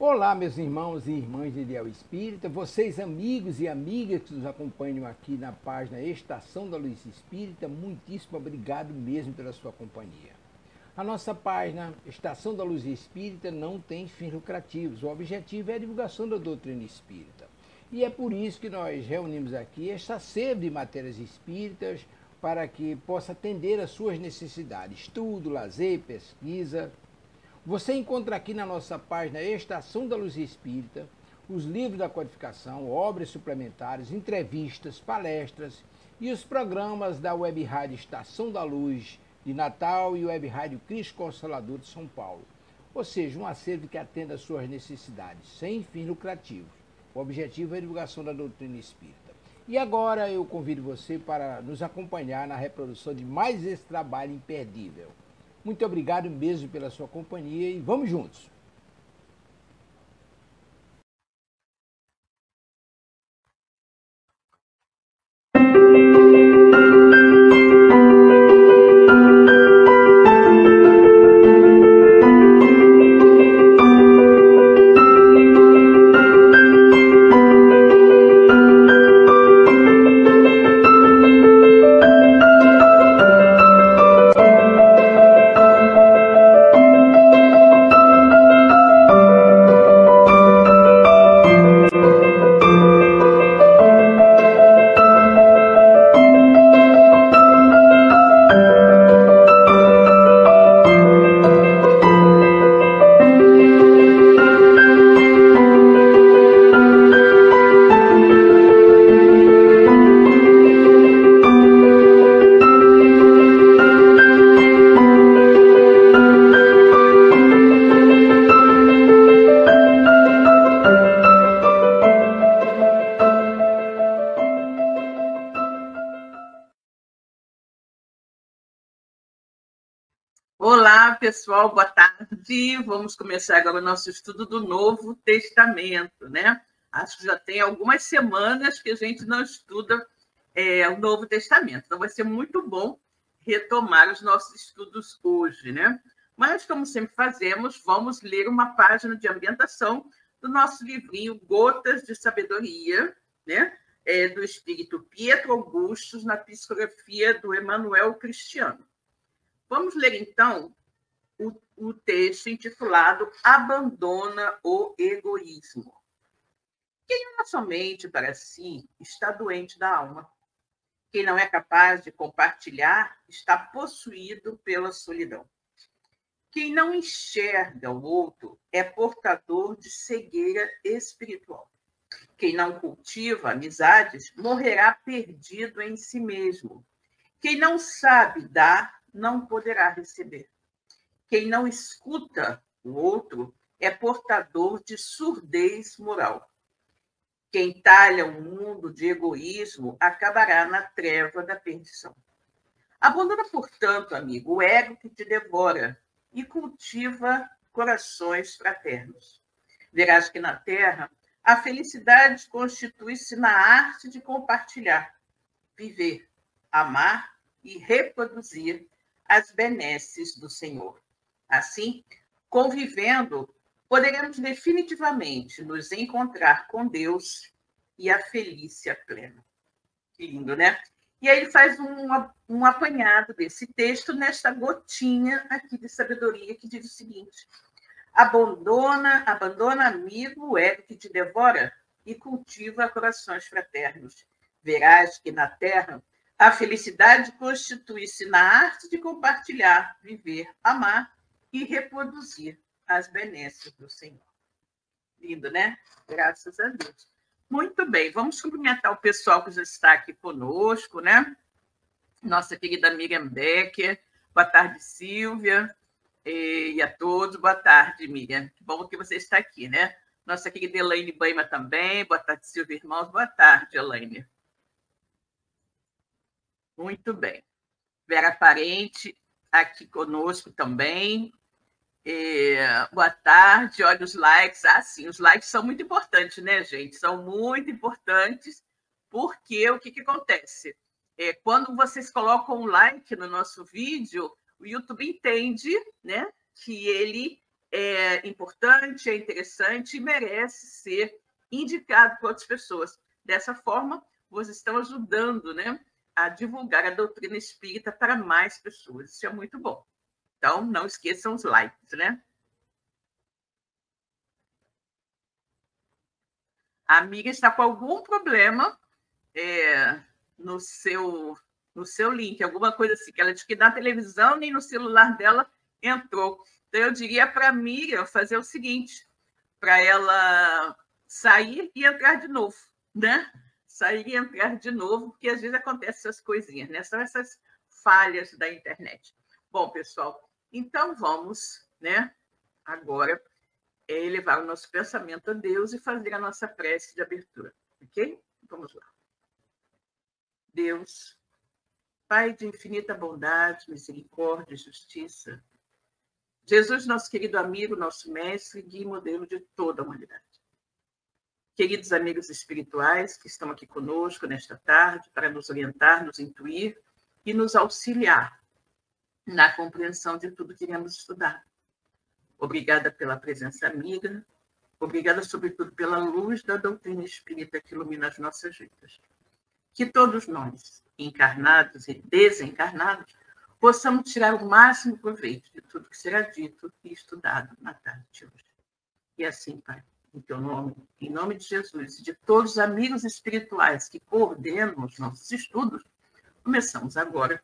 Olá, meus irmãos e irmãs de Ideal Espírita, vocês amigos e amigas que nos acompanham aqui na página Estação da Luz Espírita, muitíssimo obrigado mesmo pela sua companhia. A nossa página Estação da Luz Espírita não tem fins lucrativos, o objetivo é a divulgação da doutrina espírita. E é por isso que nós reunimos aqui esta sede de matérias espíritas para que possa atender às suas necessidades, estudo, lazer, pesquisa. Você encontra aqui na nossa página Estação da Luz Espírita os livros da codificação, obras suplementares, entrevistas, palestras e os programas da Web Rádio Estação da Luz de Natal e Web Rádio Cristo Consolador de São Paulo. Ou seja, um acervo que atenda às suas necessidades, sem fins lucrativos. O objetivo é a divulgação da doutrina espírita. E agora eu convido você para nos acompanhar na reprodução de mais esse trabalho imperdível. Muito obrigado mesmo pela sua companhia e vamos juntos! Olá, pessoal, boa tarde. Vamos começar agora o nosso estudo do Novo Testamento, né? Acho que já tem algumas semanas que a gente não estuda o Novo Testamento, então vai ser muito bom retomar os nossos estudos hoje, né? Mas, como sempre fazemos, vamos ler uma página de ambientação do nosso livrinho Gotas de Sabedoria, né? Do espírito Pietro Augustus, na psicografia do Emmanuel Cristiano. Vamos ler, então, o texto intitulado Abandona o Egoísmo. Quem olha somente para si está doente da alma. Quem não é capaz de compartilhar está possuído pela solidão. Quem não enxerga o outro é portador de cegueira espiritual. Quem não cultiva amizades morrerá perdido em si mesmo. Quem não sabe dar não poderá receber. Quem não escuta o outro é portador de surdez moral. Quem talha um mundo de egoísmo acabará na treva da perdição. Abandona, portanto, amigo, o ego que te devora e cultiva corações fraternos. Verás que na terra a felicidade constitui-se na arte de compartilhar, viver, amar e reproduzir as benesses do Senhor. Assim, convivendo, poderemos definitivamente nos encontrar com Deus e a felícia plena. Que lindo, né? E aí ele faz um apanhado desse texto nesta gotinha aqui de sabedoria que diz o seguinte: abandona, amigo, o ego que te devora e cultiva corações fraternos. Verás que na terra a felicidade constitui-se na arte de compartilhar, viver, amar e reproduzir as benesses do Senhor. Lindo, né? Graças a Deus. Muito bem, vamos cumprimentar o pessoal que já está aqui conosco, né? Nossa querida Miriam Becker. Boa tarde, Silvia. E a todos, boa tarde, Miriam. Que bom que você está aqui, né? Nossa querida Elaine Baima também. Boa tarde, Silvia, irmãos. Boa tarde, Elaine. Muito bem. Vera Parente, aqui conosco também. Boa tarde. Olha os likes. Ah, sim, os likes são muito importantes, né, gente? São muito importantes, porque o que acontece? Quando vocês colocam um like no nosso vídeo, o YouTube entende, né, que ele é importante, é interessante e merece ser indicado por outras pessoas. Dessa forma, vocês estão ajudando, né, a divulgar a doutrina espírita para mais pessoas. Isso é muito bom. Então, não esqueçam os likes, né? A amiga está com algum problema no seu link, alguma coisa assim, que ela diz que na televisão nem no celular dela entrou. Então, eu diria para a Miriam fazer o seguinte, para ela sair e entrar de novo, né? Sair e entrar de novo, porque às vezes acontecem essas coisinhas, né? São essas falhas da internet. Bom, pessoal, então vamos, né, agora elevar o nosso pensamento a Deus e fazer a nossa prece de abertura, ok? Vamos lá. Deus, Pai de infinita bondade, misericórdia e justiça, Jesus, nosso querido amigo, nosso mestre, guia e modelo de toda a humanidade. Queridos amigos espirituais que estão aqui conosco nesta tarde para nos orientar, nos intuir e nos auxiliar na compreensão de tudo que iremos estudar. Obrigada pela presença amiga, obrigada, sobretudo, pela luz da doutrina espírita que ilumina as nossas vidas. Que todos nós, encarnados e desencarnados, possamos tirar o máximo proveito de tudo que será dito e estudado na tarde de hoje. E assim, Pai, em teu nome, em nome de Jesus e de todos os amigos espirituais que coordenam os nossos estudos, começamos agora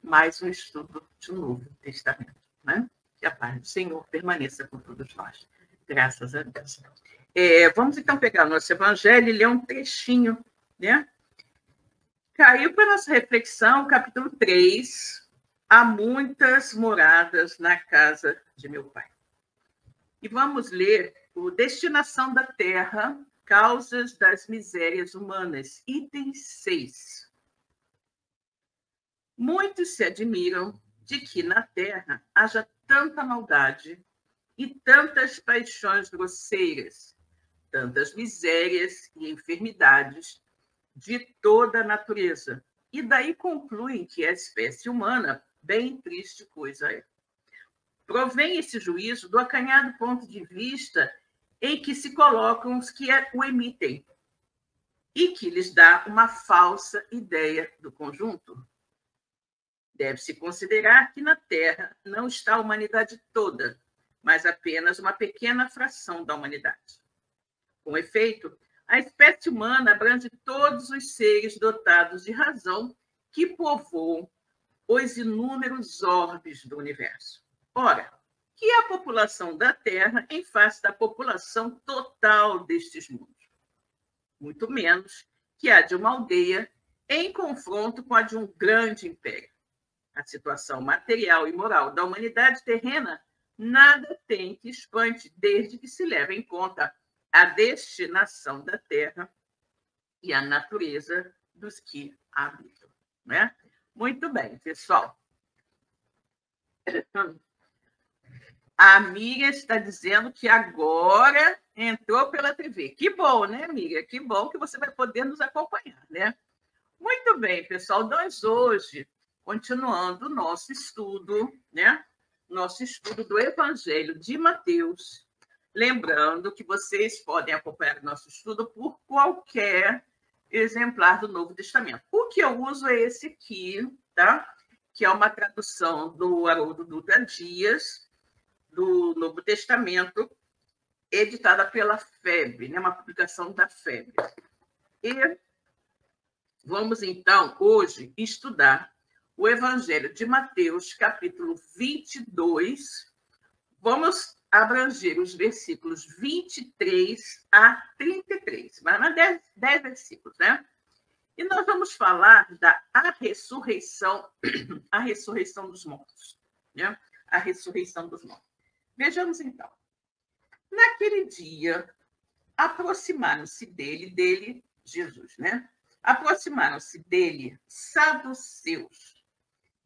mais um estudo de Novo Testamento, né? Que a paz do Senhor permaneça com todos nós. Graças a Deus. Vamos então pegar o nosso evangelho e ler um trechinho, né? Caiu para a nossa reflexão, capítulo 3, há muitas moradas na casa de meu pai. E vamos ler o Destinação da Terra, Causas das Misérias Humanas, item 6. Muitos se admiram de que na Terra haja tanta maldade e tantas paixões grosseiras, tantas misérias e enfermidades de toda a natureza. E daí concluem que a espécie humana, bem triste coisa é. Provém esse juízo do acanhado ponto de vista em que se colocam os que o emitem e que lhes dá uma falsa ideia do conjunto. Deve-se considerar que na Terra não está a humanidade toda, mas apenas uma pequena fração da humanidade. Com efeito, a espécie humana abrange todos os seres dotados de razão que povoam os inúmeros orbes do universo. Ora, que é a população da Terra em face da população total destes mundos? Muito menos que a de uma aldeia em confronto com a de um grande império. A situação material e moral da humanidade terrena nada tem que espante, desde que se leve em conta a destinação da Terra e a natureza dos que a habitam, né? Muito bem, pessoal. A amiga está dizendo que agora entrou pela TV. Que bom, né, amiga? Que bom que você vai poder nos acompanhar, né? Muito bem, pessoal. Nós hoje, continuando o nosso estudo, né? Nosso estudo do Evangelho de Mateus. Lembrando que vocês podem acompanhar o nosso estudo por qualquer exemplar do Novo Testamento. O que eu uso é esse aqui, tá? Que é uma tradução do Haroldo Dutra Dias, do Novo Testamento, editada pela FEB, né? Uma publicação da FEB. E vamos, então, hoje, estudar o Evangelho de Mateus, capítulo 22. Vamos abranger os versículos 23 a 33, mas 10 versículos, né? E nós vamos falar da ressurreição dos mortos, né? A ressurreição dos mortos. Vejamos, então. Naquele dia, aproximaram-se dele, Jesus, né? Aproximaram-se dele saduceus,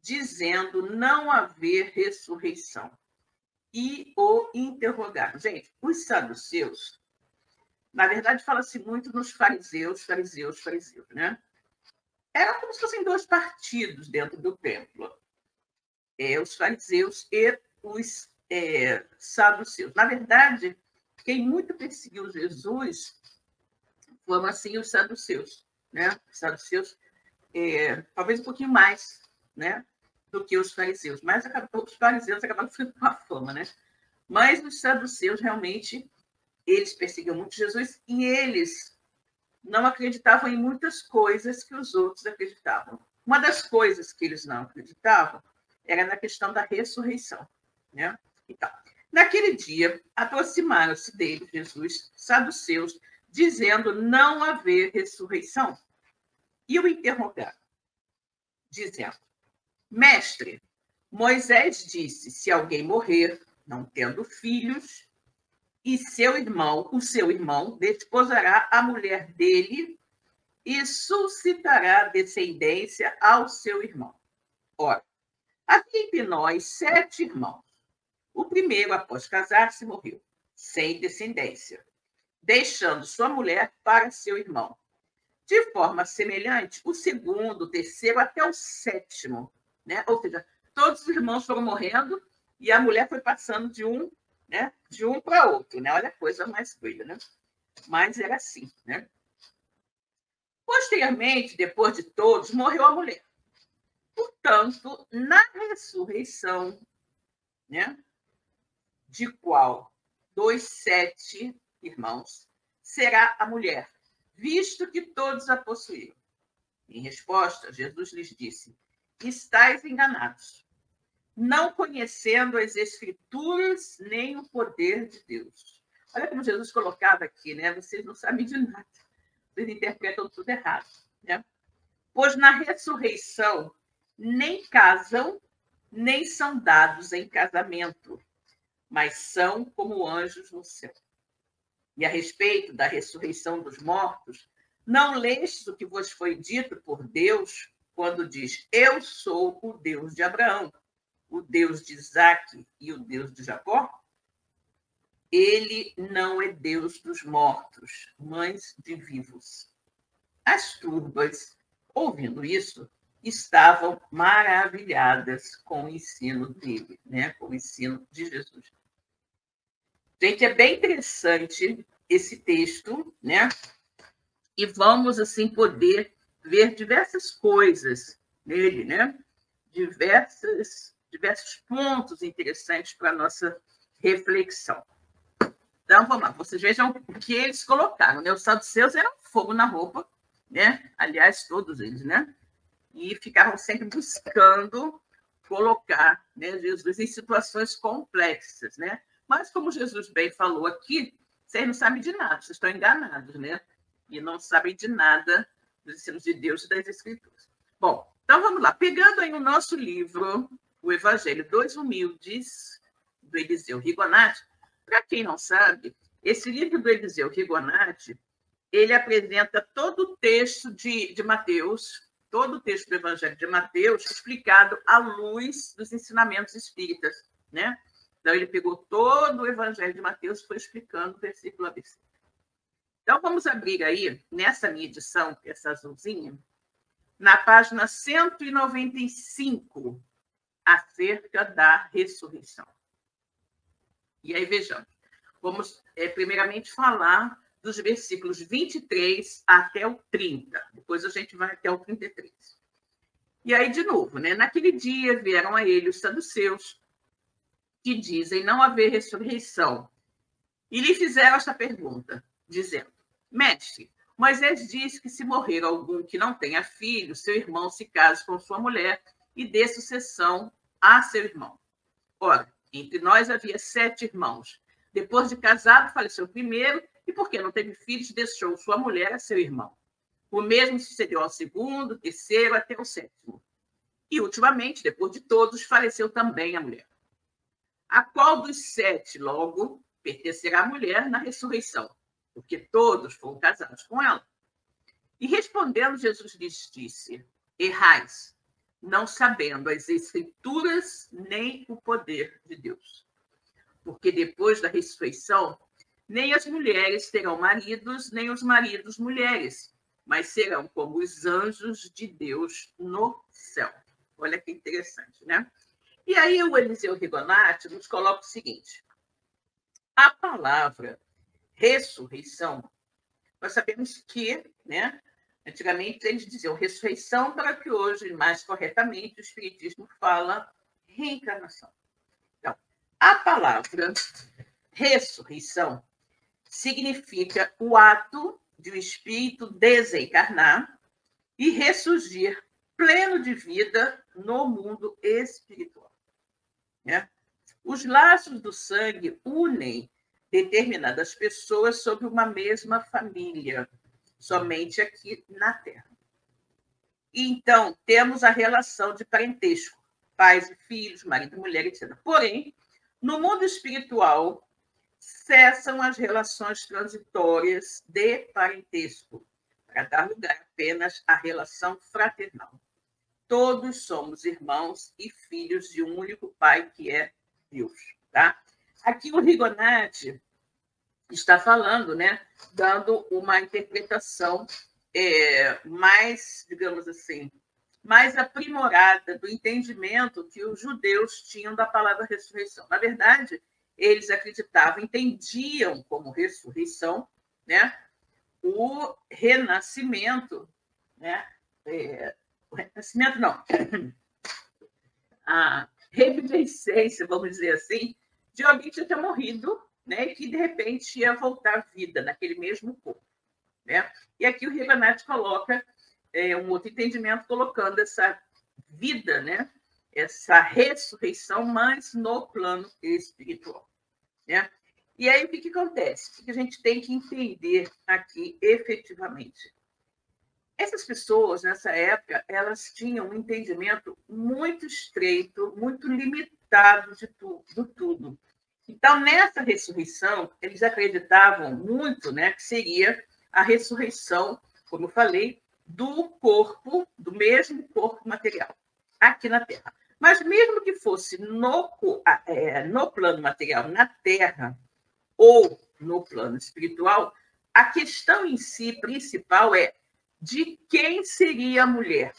dizendo não haver ressurreição. E o interrogaram. Gente, os saduceus, na verdade, fala-se muito nos fariseus, né? Eram como se fossem dois partidos dentro do templo. Os fariseus e os saduceus. Na verdade, quem muito perseguiu Jesus foram, assim, os saduceus, né? Os saduceus, talvez um pouquinho mais, né, do que os fariseus. Mas os fariseus acabaram ficando com a fama, né? Mas os saduceus, realmente, eles perseguiam muito Jesus e eles não acreditavam em muitas coisas que os outros acreditavam. Uma das coisas que eles não acreditavam era na questão da ressurreição, né? Então, naquele dia, aproximaram-se dele, Jesus, saduceus, dizendo não haver ressurreição. E o interrogaram, dizendo: Mestre, Moisés disse, se alguém morrer, não tendo filhos, e o seu irmão, desposará a mulher dele e suscitará descendência ao seu irmão. Ora, havia entre nós 7 irmãos. O primeiro, após casar-se, morreu, sem descendência, deixando sua mulher para seu irmão. De forma semelhante, o segundo, o terceiro, até o 7º, né? Ou seja, todos os irmãos foram morrendo e a mulher foi passando de um, né, de um para outro, né? Olha a coisa mais doida, né? Mas era assim, né? Posteriormente, depois de todos, morreu a mulher. Portanto, na ressurreição, né, de qual dos 7 irmãos será a mulher, visto que todos a possuíram? Em resposta, Jesus lhes disse: estáis enganados, não conhecendo as Escrituras nem o poder de Deus. Olha como Jesus colocava aqui, né? Vocês não sabem de nada. Vocês interpretam tudo errado, né? Pois na ressurreição nem casam, nem são dados em casamento, mas são como anjos no céu. E a respeito da ressurreição dos mortos, não lestes o que vos foi dito por Deus quando diz: eu sou o Deus de Abraão, o Deus de Isaque e o Deus de Jacó? Ele não é Deus dos mortos, mas de vivos. As turbas, ouvindo isso, estavam maravilhadas com o ensino dele, né? Com o ensino de Jesus. Gente, é bem interessante esse texto, né? E vamos, assim, poder ver diversas coisas nele, né? Diversos pontos interessantes para a nossa reflexão. Então, vamos lá. Vocês vejam o que eles colocaram, né? Os saduceus eram fogo na roupa, né? Aliás, todos eles, né? E ficavam sempre buscando colocar, né, Jesus em situações complexas, né? Mas, como Jesus bem falou aqui, vocês não sabem de nada, vocês estão enganados, né? E não sabem de nada dos ensinos de Deus e das Escrituras. Bom, então vamos lá. Pegando aí o nosso livro, o Evangelho dos Humildes, do Eliseu Rigonati, para quem não sabe, esse livro do Eliseu Rigonati, ele apresenta todo o texto de Mateus, todo o texto do Evangelho de Mateus, explicado à luz dos ensinamentos espíritas, né? Então, ele pegou todo o Evangelho de Mateus e foi explicando versículo a versículo. Então, vamos abrir aí, nessa minha edição, essa azulzinha, na página 195, acerca da ressurreição. E aí, vejamos. Vamos, primeiramente, falar dos versículos 23 até o 30. Depois a gente vai até o 33. E aí, de novo, né? Naquele dia vieram a ele os saduceus, que dizem não haver ressurreição, e lhe fizeram esta pergunta, dizendo: Mestre, Moisés diz que se morrer algum que não tenha filho, seu irmão se case com sua mulher e dê sucessão a seu irmão. Ora, entre nós havia 7 irmãos. Depois de casado, faleceu o primeiro, e porque não teve filhos, deixou sua mulher a seu irmão. O mesmo sucedeu ao segundo, terceiro, até o 7º. E, ultimamente, depois de todos, faleceu também a mulher. A qual dos 7, logo, pertencerá à mulher na ressurreição? Porque todos foram casados com ela. E respondendo, Jesus lhes disse: errais, não sabendo as Escrituras nem o poder de Deus. Porque depois da ressurreição, nem as mulheres terão maridos, nem os maridos mulheres, mas serão como os anjos de Deus no céu. Olha que interessante, né? E aí o Eliseu Rigonati nos coloca o seguinte: a palavra ressurreição, nós sabemos que, né, antigamente eles diziam ressurreição, para que hoje, mais corretamente, o Espiritismo fala reencarnação. Então, a palavra ressurreição significa o ato de o espírito desencarnar e ressurgir pleno de vida no mundo espiritual. Né? Os laços do sangue unem determinadas pessoas sob uma mesma família, somente aqui na Terra. Então, temos a relação de parentesco, pais e filhos, marido e mulher, etc. Porém, no mundo espiritual, cessam as relações transitórias de parentesco, para dar lugar apenas à relação fraternal. Todos somos irmãos e filhos de um único Pai, que é Deus. Tá? Aqui o Rigonati está falando, né, dando uma interpretação mais, digamos assim, mais aprimorada do entendimento que os judeus tinham da palavra ressurreição. Na verdade, eles acreditavam, entendiam como ressurreição, né, o renascimento, né, o renascimento não, a revivescência, vamos dizer assim, de alguém que já tinha morrido, né, e que, de repente, ia voltar à vida naquele mesmo corpo. Né? E aqui o Rigonati coloca um outro entendimento, colocando essa vida, né, essa ressurreição, mas no plano espiritual. Né? E aí, o que acontece? O que a gente tem que entender aqui, efetivamente? Essas pessoas, nessa época, elas tinham um entendimento muito estreito, muito limitado de tudo. Então, nessa ressurreição, eles acreditavam muito, né, que seria a ressurreição, como eu falei, do corpo, do mesmo corpo material, aqui na Terra. Mas mesmo que fosse no plano material, na Terra, ou no plano espiritual, a questão em si principal é de quem seria a mulher,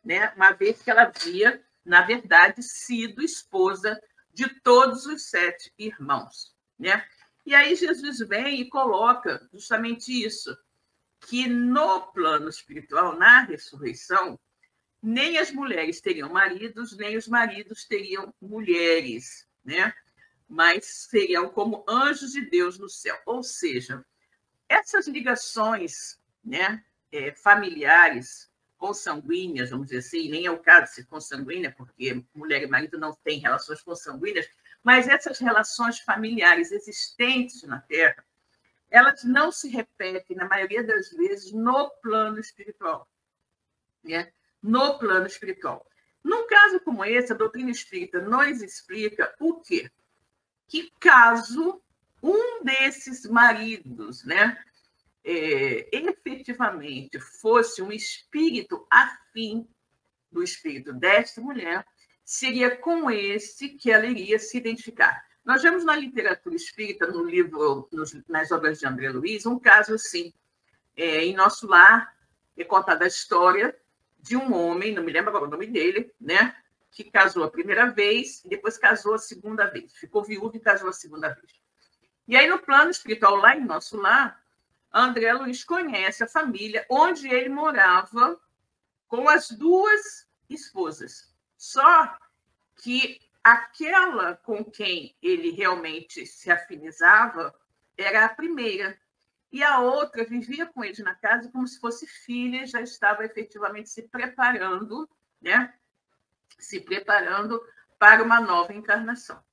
né? Uma vez que ela havia, na verdade, sido esposa de todos os 7 irmãos. Né? E aí Jesus vem e coloca justamente isso, que no plano espiritual, na ressurreição, nem as mulheres teriam maridos, nem os maridos teriam mulheres, né? Mas seriam como anjos de Deus no céu. Ou seja, essas ligações, né, familiares, consanguíneas, vamos dizer assim, nem é o caso de ser consanguínea, porque mulher e marido não têm relações consanguíneas, mas essas relações familiares existentes na Terra, elas não se repetem, na maioria das vezes, no plano espiritual. Né? No plano espiritual. Num caso como esse, a doutrina espírita nos explica o quê? Que caso um desses maridos, né, efetivamente fosse um espírito afim do espírito desta mulher, seria com esse que ela iria se identificar. Nós vemos na literatura espírita, no livro, nas obras de André Luiz, um caso assim. Em Nosso Lar, é contada a história de um homem, não me lembro agora o nome dele, né, que casou a primeira vez e depois casou a segunda vez. Ficou viúvo e casou a segunda vez. E aí, no plano espiritual, lá em Nosso Lar, André Luiz conhece a família onde ele morava com as 2 esposas. Só que aquela com quem ele realmente se afinizava era a primeira. E a outra vivia com ele na casa como se fosse filha e já estava efetivamente se preparando, né? Se preparando para uma nova encarnação.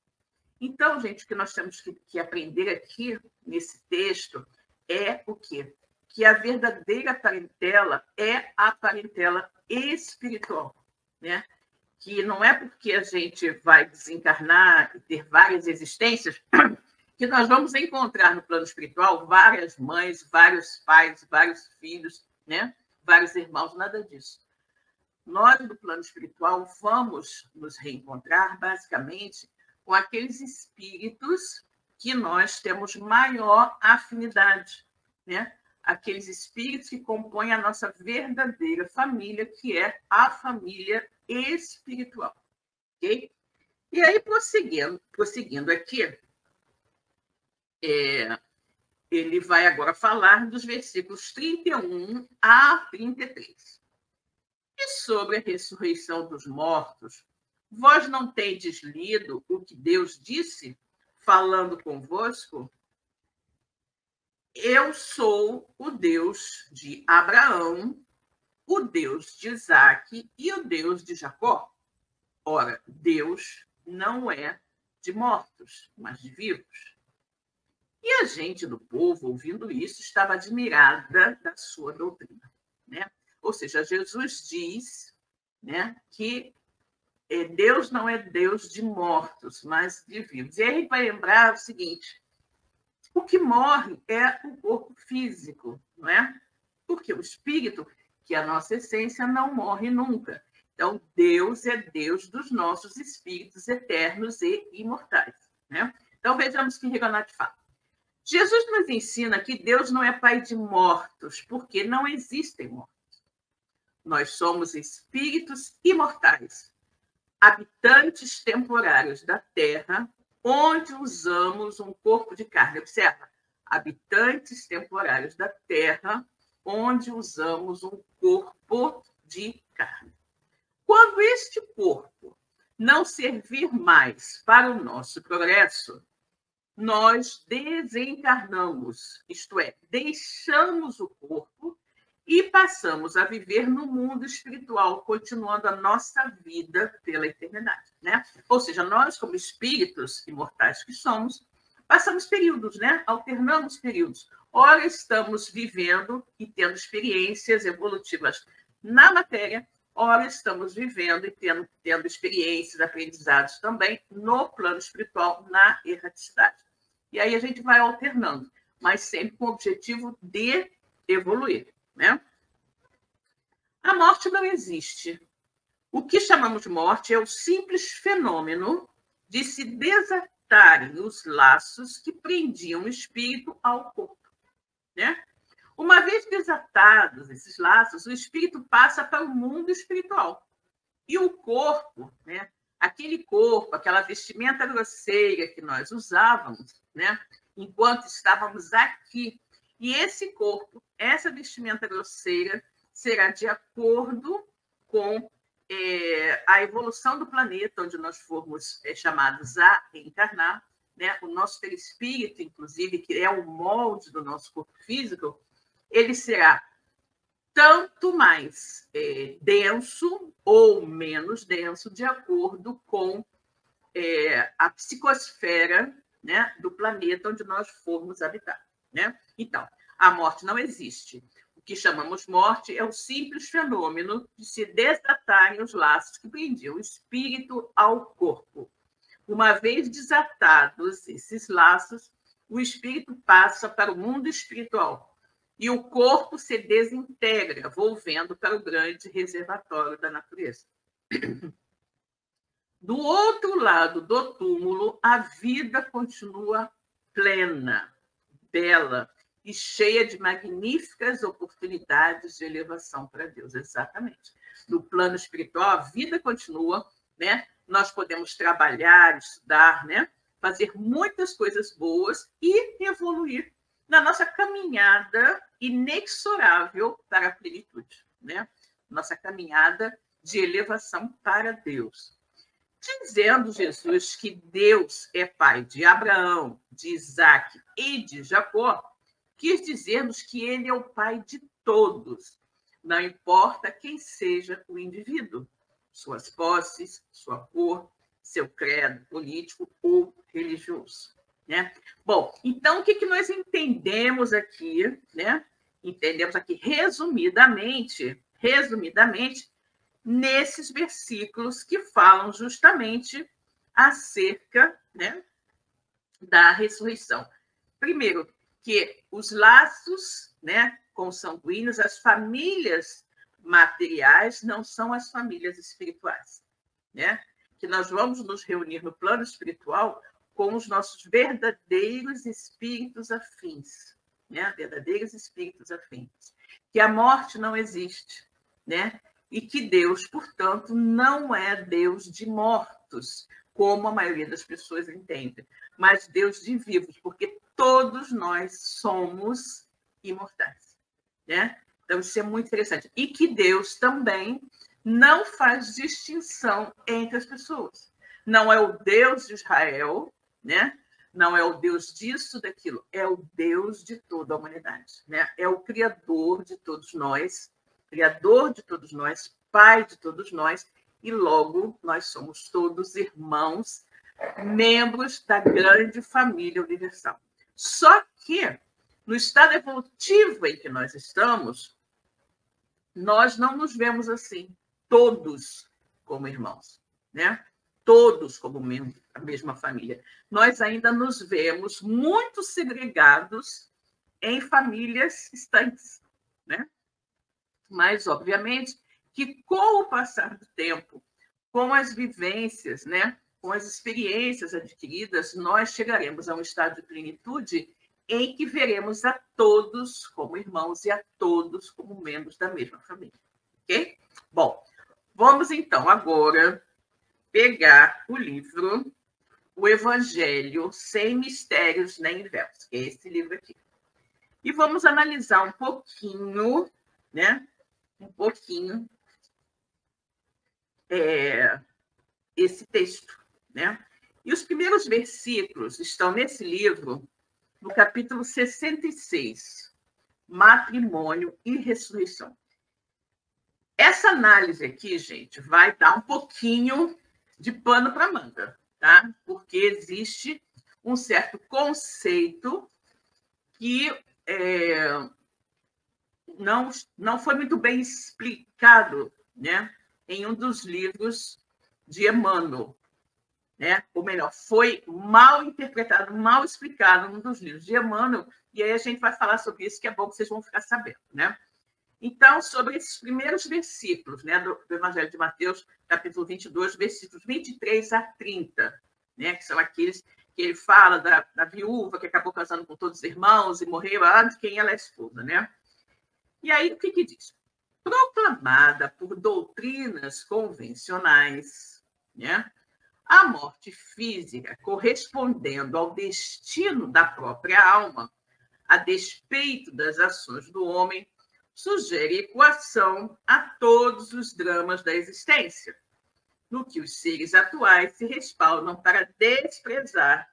Então, gente, o que nós temos que aprender aqui nesse texto é o quê? Que a verdadeira parentela é a parentela espiritual, né? Que não é porque a gente vai desencarnar e ter várias existências que nós vamos encontrar no plano espiritual várias mães, vários pais, vários filhos, né? Vários irmãos, nada disso. Nós, do plano espiritual, vamos nos reencontrar, basicamente, com aqueles espíritos que nós temos maior afinidade, né? Aqueles espíritos que compõem a nossa verdadeira família, que é a família espiritual. Ok? E aí, prosseguindo aqui, ele vai agora falar dos versículos 31 a 33. E sobre a ressurreição dos mortos, vós não tendes lido o que Deus disse, falando convosco? Eu sou o Deus de Abraão, o Deus de Isaque e o Deus de Jacó. Ora, Deus não é de mortos, mas de vivos. E a gente do povo, ouvindo isso, estava admirada da sua doutrina, né? Ou seja, Jesus diz, né, que Deus não é Deus de mortos, mas de vivos. E aí a gente vai lembrar o seguinte: o que morre é o corpo físico, não é? Porque o espírito, que é a nossa essência, não morre nunca. Então, Deus é Deus dos nossos espíritos eternos e imortais, né? Então, vejamos o que Regonati fala. Jesus nos ensina que Deus não é pai de mortos, porque não existem mortos. Nós somos espíritos imortais, habitantes temporários da Terra, onde usamos um corpo de carne. Observa, habitantes temporários da Terra, onde usamos um corpo de carne. Quando este corpo não servir mais para o nosso progresso, nós desencarnamos, isto é, deixamos o corpo e passamos a viver no mundo espiritual, continuando a nossa vida pela eternidade, né? Ou seja, nós, como espíritos imortais que somos, passamos períodos, né? Alternamos períodos. Ora, estamos vivendo e tendo experiências evolutivas na matéria, ora, estamos vivendo e tendo experiências, aprendizados também no plano espiritual, na erraticidade. E aí a gente vai alternando, mas sempre com o objetivo de evoluir, né? A morte não existe. O que chamamos de morte é o simples fenômeno de se desatarem os laços que prendiam o espírito ao corpo, né? Uma vez desatados esses laços, o espírito passa para o mundo espiritual. E o corpo, né? Aquele corpo, aquela vestimenta grosseira que nós usávamos, né? Enquanto estávamos aqui. E esse corpo, essa vestimenta grosseira, será de acordo com a evolução do planeta, onde nós formos chamados a reencarnar, né? O nosso perispírito, inclusive, que é o molde do nosso corpo físico, ele será tanto mais denso ou menos denso, de acordo com a psicosfera, né, do planeta onde nós formos habitar, né? Então, a morte não existe. O que chamamos morte é o simples fenômeno de se desatarem os laços que prendiam o espírito ao corpo. Uma vez desatados esses laços, o espírito passa para o mundo espiritual e o corpo se desintegra, volvendo para o grande reservatório da natureza. Do outro lado do túmulo, a vida continua plena, bela e cheia de magníficas oportunidades de elevação para Deus. Exatamente. No plano espiritual, a vida continua, né? Nós podemos trabalhar, estudar, né? Fazer muitas coisas boas e evoluir na nossa caminhada inexorável para a plenitude, né? Nossa caminhada de elevação para Deus. Dizendo Jesus que Deus é pai de Abraão, de Isaque e de Jacó, quis dizer-nos que ele é o pai de todos, não importa quem seja o indivíduo, suas posses, sua cor, seu credo político ou religioso, né? Bom, então o que nós entendemos aqui, né? Entendemos aqui resumidamente, nesses versículos que falam justamente acerca, né, da ressurreição. Primeiro, que os laços, né, consanguíneos, as famílias materiais não são as famílias espirituais, né? Que nós vamos nos reunir no plano espiritual com os nossos verdadeiros espíritos afins, né? Verdadeiros espíritos afins. Que a morte não existe, né? E que Deus, portanto, não é Deus de mortos, mortos, como a maioria das pessoas entende, mas Deus de vivos, porque todos nós somos imortais, né? Então, isso é muito interessante. E que Deus também não faz distinção entre as pessoas. Não é o Deus de Israel, né? Não é o Deus disso, daquilo. É o Deus de toda a humanidade, né? É o Criador de todos nós, Pai de todos nós, e logo nós somos todos irmãos, membros da grande família universal. Só que, no estado evolutivo em que nós estamos, nós não nos vemos assim, todos como irmãos, né? Todos como a mesma família. Nós ainda nos vemos muito segregados em famílias distantes, né? Mas, obviamente, que com o passar do tempo, com as vivências, né? Com as experiências adquiridas, nós chegaremos a um estado de plenitude em que veremos a todos como irmãos e a todos como membros da mesma família. Ok? Bom, vamos então agora pegar o livro O Evangelho Sem Mistérios nem Véus, que é esse livro aqui. E vamos analisar um pouquinho, né? Esse texto, né? E os primeiros versículos estão nesse livro, no capítulo 66, Matrimônio e Ressurreição. Essa análise aqui, gente, vai dar um pouquinho de pano para manga, tá? Porque existe um certo conceito que não foi muito bem explicado, né, em um dos livros de Emmanuel, né? Ou melhor, foi mal interpretado, mal explicado num dos livros de Emmanuel, e aí a gente vai falar sobre isso, que é bom que vocês vão ficar sabendo, né? Então, sobre esses primeiros versículos, né, do Evangelho de Mateus, capítulo 22, versículos 23 a 30, né, que são aqueles que ele fala da viúva que acabou casando com todos os irmãos e morreu antes de quem ela é esposa, né? E aí, o que diz? Proclamada por doutrinas convencionais, né, a morte física correspondendo ao destino da própria alma, a despeito das ações do homem, sugere equação a todos os dramas da existência, no que os seres atuais se respaldam para desprezar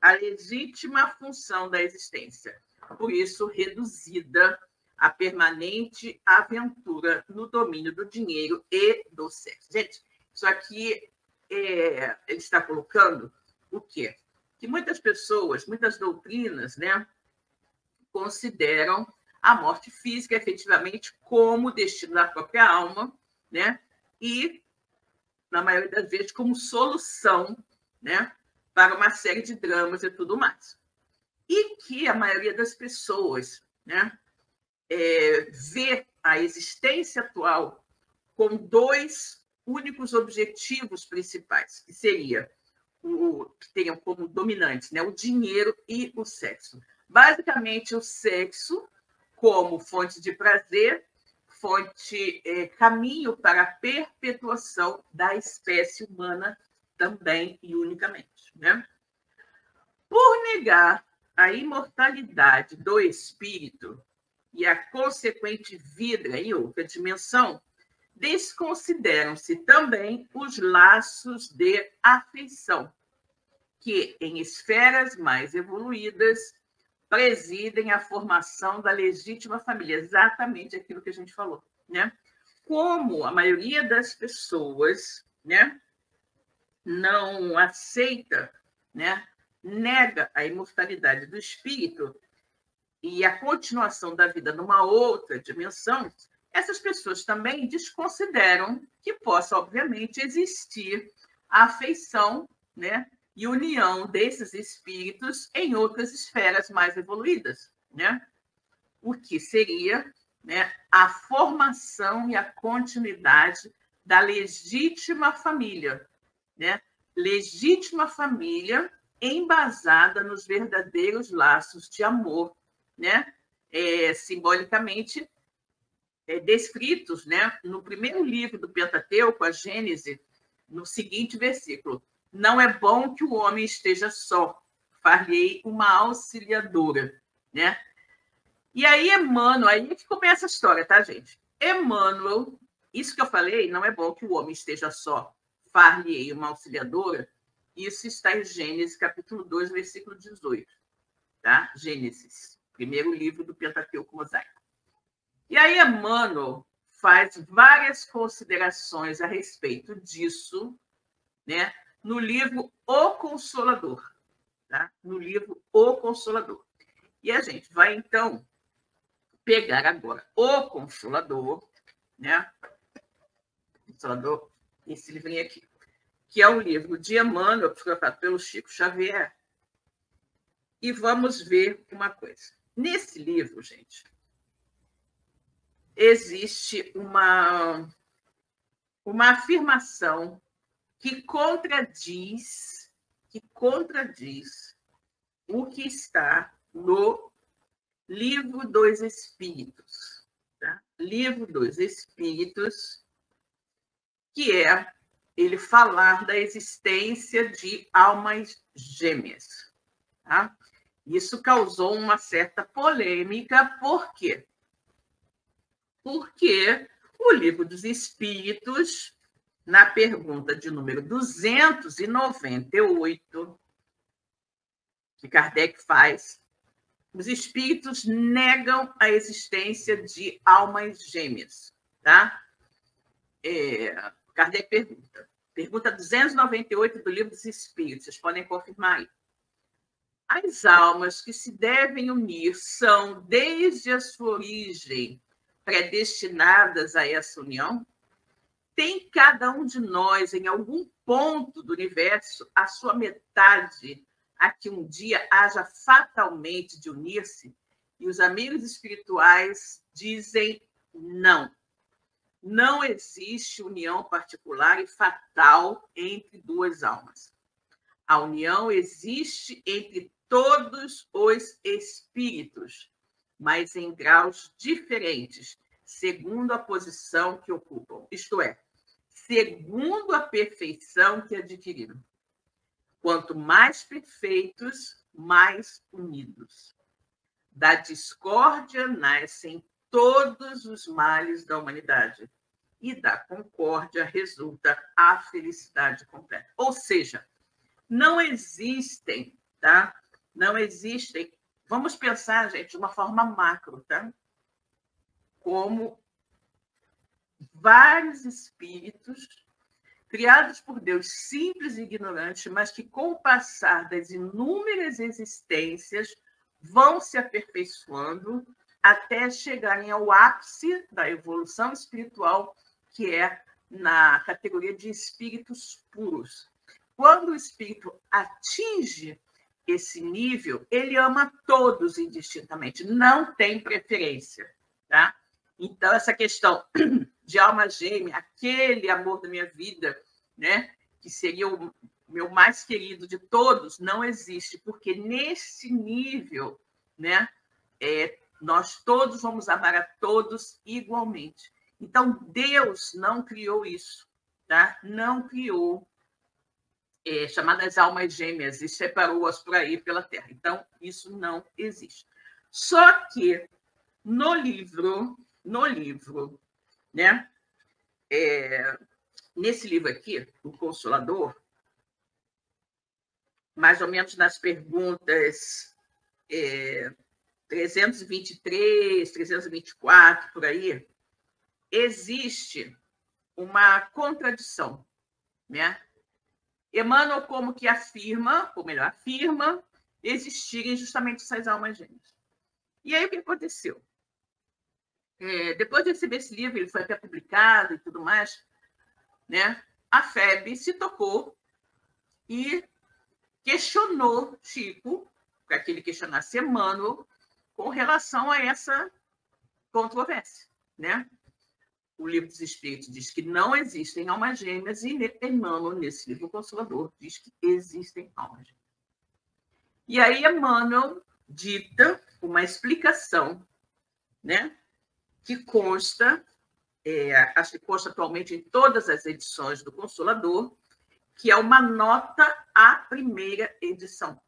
a legítima função da existência, por isso reduzida à permanente aventura no domínio do dinheiro e do sexo. Gente, isso aqui ele está colocando o quê? Que muitas pessoas, muitas doutrinas, né, consideram a morte física, efetivamente, como destino da própria alma, né? E, na maioria das vezes, como solução, né, para uma série de dramas e tudo mais. E que a maioria das pessoas, né, vê a existência atual com dois únicos objetivos principais, que seria que tenham como dominantes, né, o dinheiro e o sexo. Basicamente, o sexo como fonte de prazer, caminho para a perpetuação da espécie humana também e unicamente, né? Por negar a imortalidade do espírito e a consequente vida em outra dimensão, desconsideram-se também os laços de afeição, que, em esferas mais evoluídas, presidem a formação da legítima família, exatamente aquilo que a gente falou, né? Como a maioria das pessoas, né, não aceita, né, nega a imortalidade do espírito e a continuação da vida numa outra dimensão, essas pessoas também desconsideram que possa, obviamente, existir a afeição, né, e união desses espíritos em outras esferas mais evoluídas, né? O que seria, né, a formação e a continuidade da legítima família, né? Legítima família embasada nos verdadeiros laços de amor, né? Simbolicamente descritos, né, no primeiro livro do Pentateuco, a Gênese, no seguinte versículo: não é bom que o homem esteja só, far-lhe-ei uma auxiliadora, né? E aí, Emmanuel, aí que começa a história, tá, gente? Emmanuel, isso que eu falei, não é bom que o homem esteja só, far-lhe-ei uma auxiliadora, isso está em Gênesis, capítulo 2, versículo 18, tá? Gênesis, primeiro livro do Pentateuco Mosaico. E aí, Emmanuel faz várias considerações a respeito disso, né? No livro O Consolador, tá? No livro O Consolador. E a gente vai, então, pegar agora O Consolador, né? Consolador, esse livrinho aqui, que é o livro de Emmanuel, psicografado pelo Chico Xavier, e vamos ver uma coisa. Nesse livro, gente, existe uma afirmação que contradiz o que está no Livro dos Espíritos. Tá? Livro dos Espíritos, que é ele falar da existência de almas gêmeas. Tá? Isso causou uma certa polêmica, por quê? Porque o Livro dos Espíritos, na pergunta de número 298, que Kardec faz, os espíritos negam a existência de almas gêmeas. Tá? Kardec pergunta 298 do Livro dos Espíritos, vocês podem confirmar aí. As almas que se devem unir são, desde a sua origem, predestinadas a essa união? Tem cada um de nós, em algum ponto do universo, a sua metade a que um dia haja fatalmente de unir-se? E os amigos espirituais dizem não. Não existe união particular e fatal entre duas almas. A união existe entre todos os espíritos, mas em graus diferentes, segundo a posição que ocupam, isto é, segundo a perfeição que adquiriram. Quanto mais perfeitos, mais unidos. Da discórdia nascem todos os males da humanidade, e da concórdia resulta a felicidade completa. Ou seja, não existem, tá? Não existem. Vamos pensar, gente, de uma forma macro, tá? Como vários espíritos criados por Deus, simples e ignorantes, mas que, com o passar das inúmeras existências, vão se aperfeiçoando até chegarem ao ápice da evolução espiritual, que é na categoria de espíritos puros. Quando o espírito atinge esse nível, ele ama todos indistintamente, não tem preferência, tá? Então, essa questão de alma gêmea, aquele amor da minha vida, né, que seria o meu mais querido de todos, não existe, porque nesse nível, né, nós todos vamos amar a todos igualmente. Então, Deus não criou isso, tá? Não criou chamadas almas gêmeas e separou-as por aí pela Terra. Então, isso não existe. Só que no livro, né? Nesse livro aqui, O Consolador, mais ou menos nas perguntas 323, 324, por aí, existe uma contradição, né? Emmanuel como que afirma, ou melhor, afirma existirem justamente essas almas gêmeas. E aí o que aconteceu? Depois de receber esse livro, ele foi até publicado e tudo mais, né? A FEB se tocou e questionou Chico, para que ele questionasse Emmanuel, com relação a essa controvérsia, né? O Livro dos Espíritos diz que não existem almas gêmeas e Emmanuel, nesse livro Consolador, diz que existem almas gêmeas. E aí Emmanuel dita uma explicação, né, que consta acho que consta atualmente em todas as edições do Consolador, que é uma nota à primeira edição,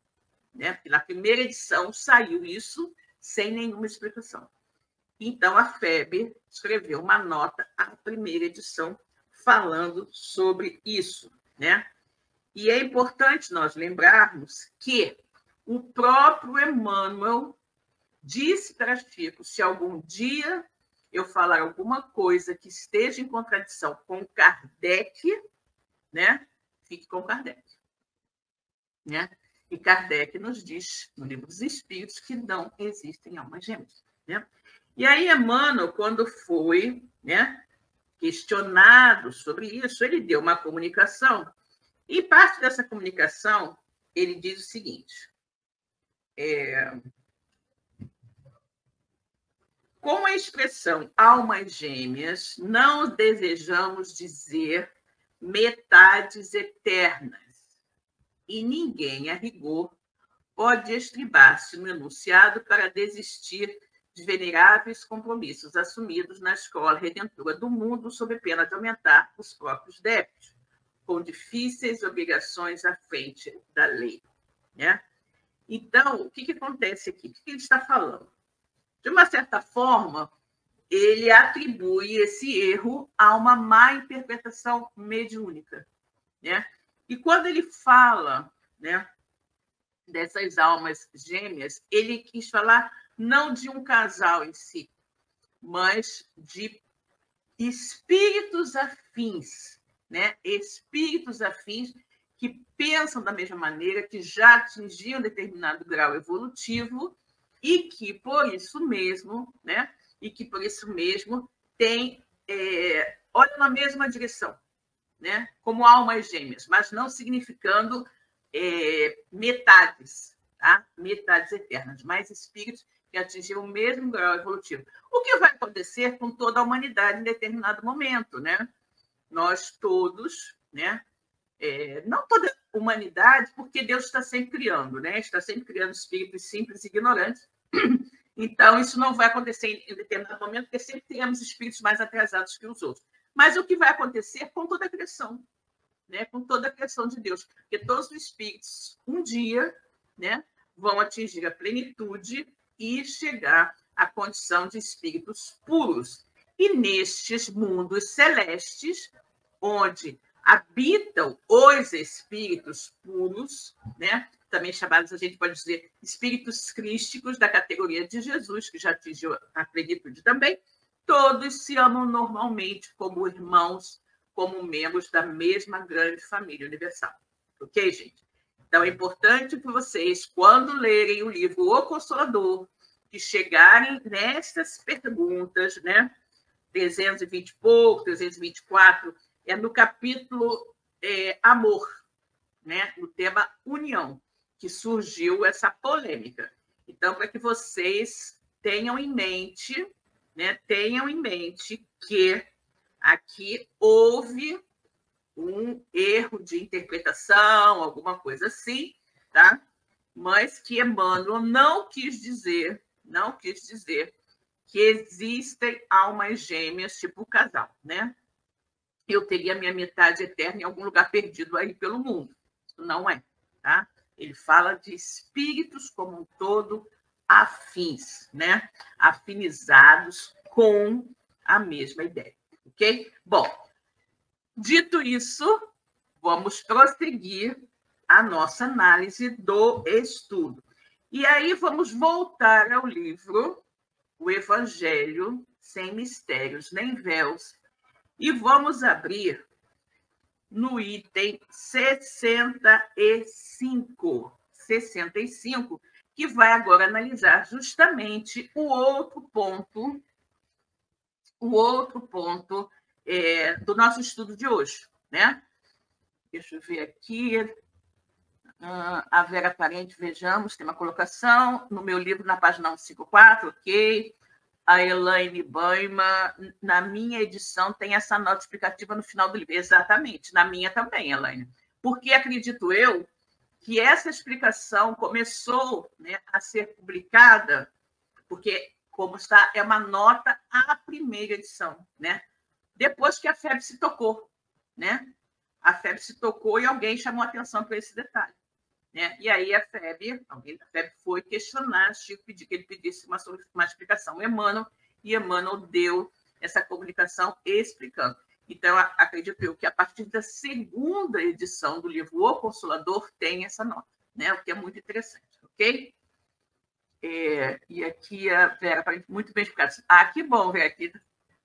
né? Porque na primeira edição saiu isso sem nenhuma explicação. Então, a FEB escreveu uma nota à primeira edição falando sobre isso, né? E é importante nós lembrarmos que o próprio Emmanuel disse para Chico, se algum dia eu falar alguma coisa que esteja em contradição com Kardec, né? Fique com Kardec, né? E Kardec nos diz, no Livro dos Espíritos, que não existem almas gêmeas, né? E aí, Emmanuel, quando foi, né, questionado sobre isso, ele deu uma comunicação, e parte dessa comunicação, ele diz o seguinte, com a expressão almas gêmeas, não desejamos dizer metades eternas, e ninguém, a rigor, pode estribar-se no enunciado para desistir de veneráveis compromissos assumidos na escola redentora do mundo, sob pena de aumentar os próprios débitos, com difíceis obrigações à frente da lei, né? Então, o que acontece aqui? O que ele está falando? De uma certa forma, ele atribui esse erro a uma má interpretação mediúnica, né? E quando ele fala, né, dessas almas gêmeas, ele quis falar não de um casal em si, mas de espíritos afins, né? Espíritos afins que pensam da mesma maneira, que já atingiam determinado grau evolutivo e que, por isso mesmo, né? E que, por isso mesmo, olham na mesma direção, né? Como almas gêmeas, mas não significando metades, tá? Metades eternas, mas espíritos que atingiram o mesmo grau evolutivo. O que vai acontecer com toda a humanidade em determinado momento, né? Nós todos, né? Não toda a humanidade, porque Deus está sempre criando, né? Está sempre criando espíritos simples e ignorantes. Então, isso não vai acontecer em determinado momento, porque sempre temos espíritos mais atrasados que os outros. Mas o que vai acontecer com toda a criação, né? Com toda a criação de Deus, porque todos os espíritos, um dia, né, vão atingir a plenitude e chegar à condição de espíritos puros. E nestes mundos celestes, onde habitam os espíritos puros, né, também chamados, a gente pode dizer, espíritos crísticos da categoria de Jesus, que já atingiu a plenitude também, todos se amam normalmente como irmãos, como membros da mesma grande família universal. Ok, gente? Então, é importante que vocês, quando lerem o livro O Consolador, que chegarem nessas perguntas, né? 320 e pouco, 324, é no capítulo Amor, né? No tema União, que surgiu essa polêmica. Então, para que vocês tenham em mente, né? Tenham em mente que aqui houve um erro de interpretação, alguma coisa assim, tá? Mas que Emmanuel não quis dizer que existem almas gêmeas tipo casal, né? Eu teria minha metade eterna em algum lugar perdido aí pelo mundo. Isso não é, tá? Ele fala de espíritos como um todo afins, né? Afinizados com a mesma ideia, ok? Bom, dito isso, vamos prosseguir a nossa análise do estudo. E aí vamos voltar ao livro O Evangelho Sem Mistérios Nem Véus e vamos abrir no item 65, que vai agora analisar justamente o outro ponto do nosso estudo de hoje, né? Deixa eu ver aqui. A Vera Parente, vejamos, tem uma colocação no meu livro, na página 154, ok. A Elaine Baima, na minha edição, tem essa nota explicativa no final do livro. Exatamente, na minha também, Elaine. Porque acredito eu que essa explicação começou, né, a ser publicada, porque, como está, é uma nota à primeira edição, né? depois que a febre se tocou, né? A febre se tocou e alguém chamou atenção para esse detalhe, né? E aí alguém da febre foi questionar Chico, pedir que ele pedisse uma explicação. E Emmanuel deu essa comunicação explicando. Então, acredito eu que a partir da segunda edição do livro O Consolador tem essa nota, né? O que é muito interessante, ok? E aqui a Vera, muito bem explicado. Ah, que bom, Vera, aqui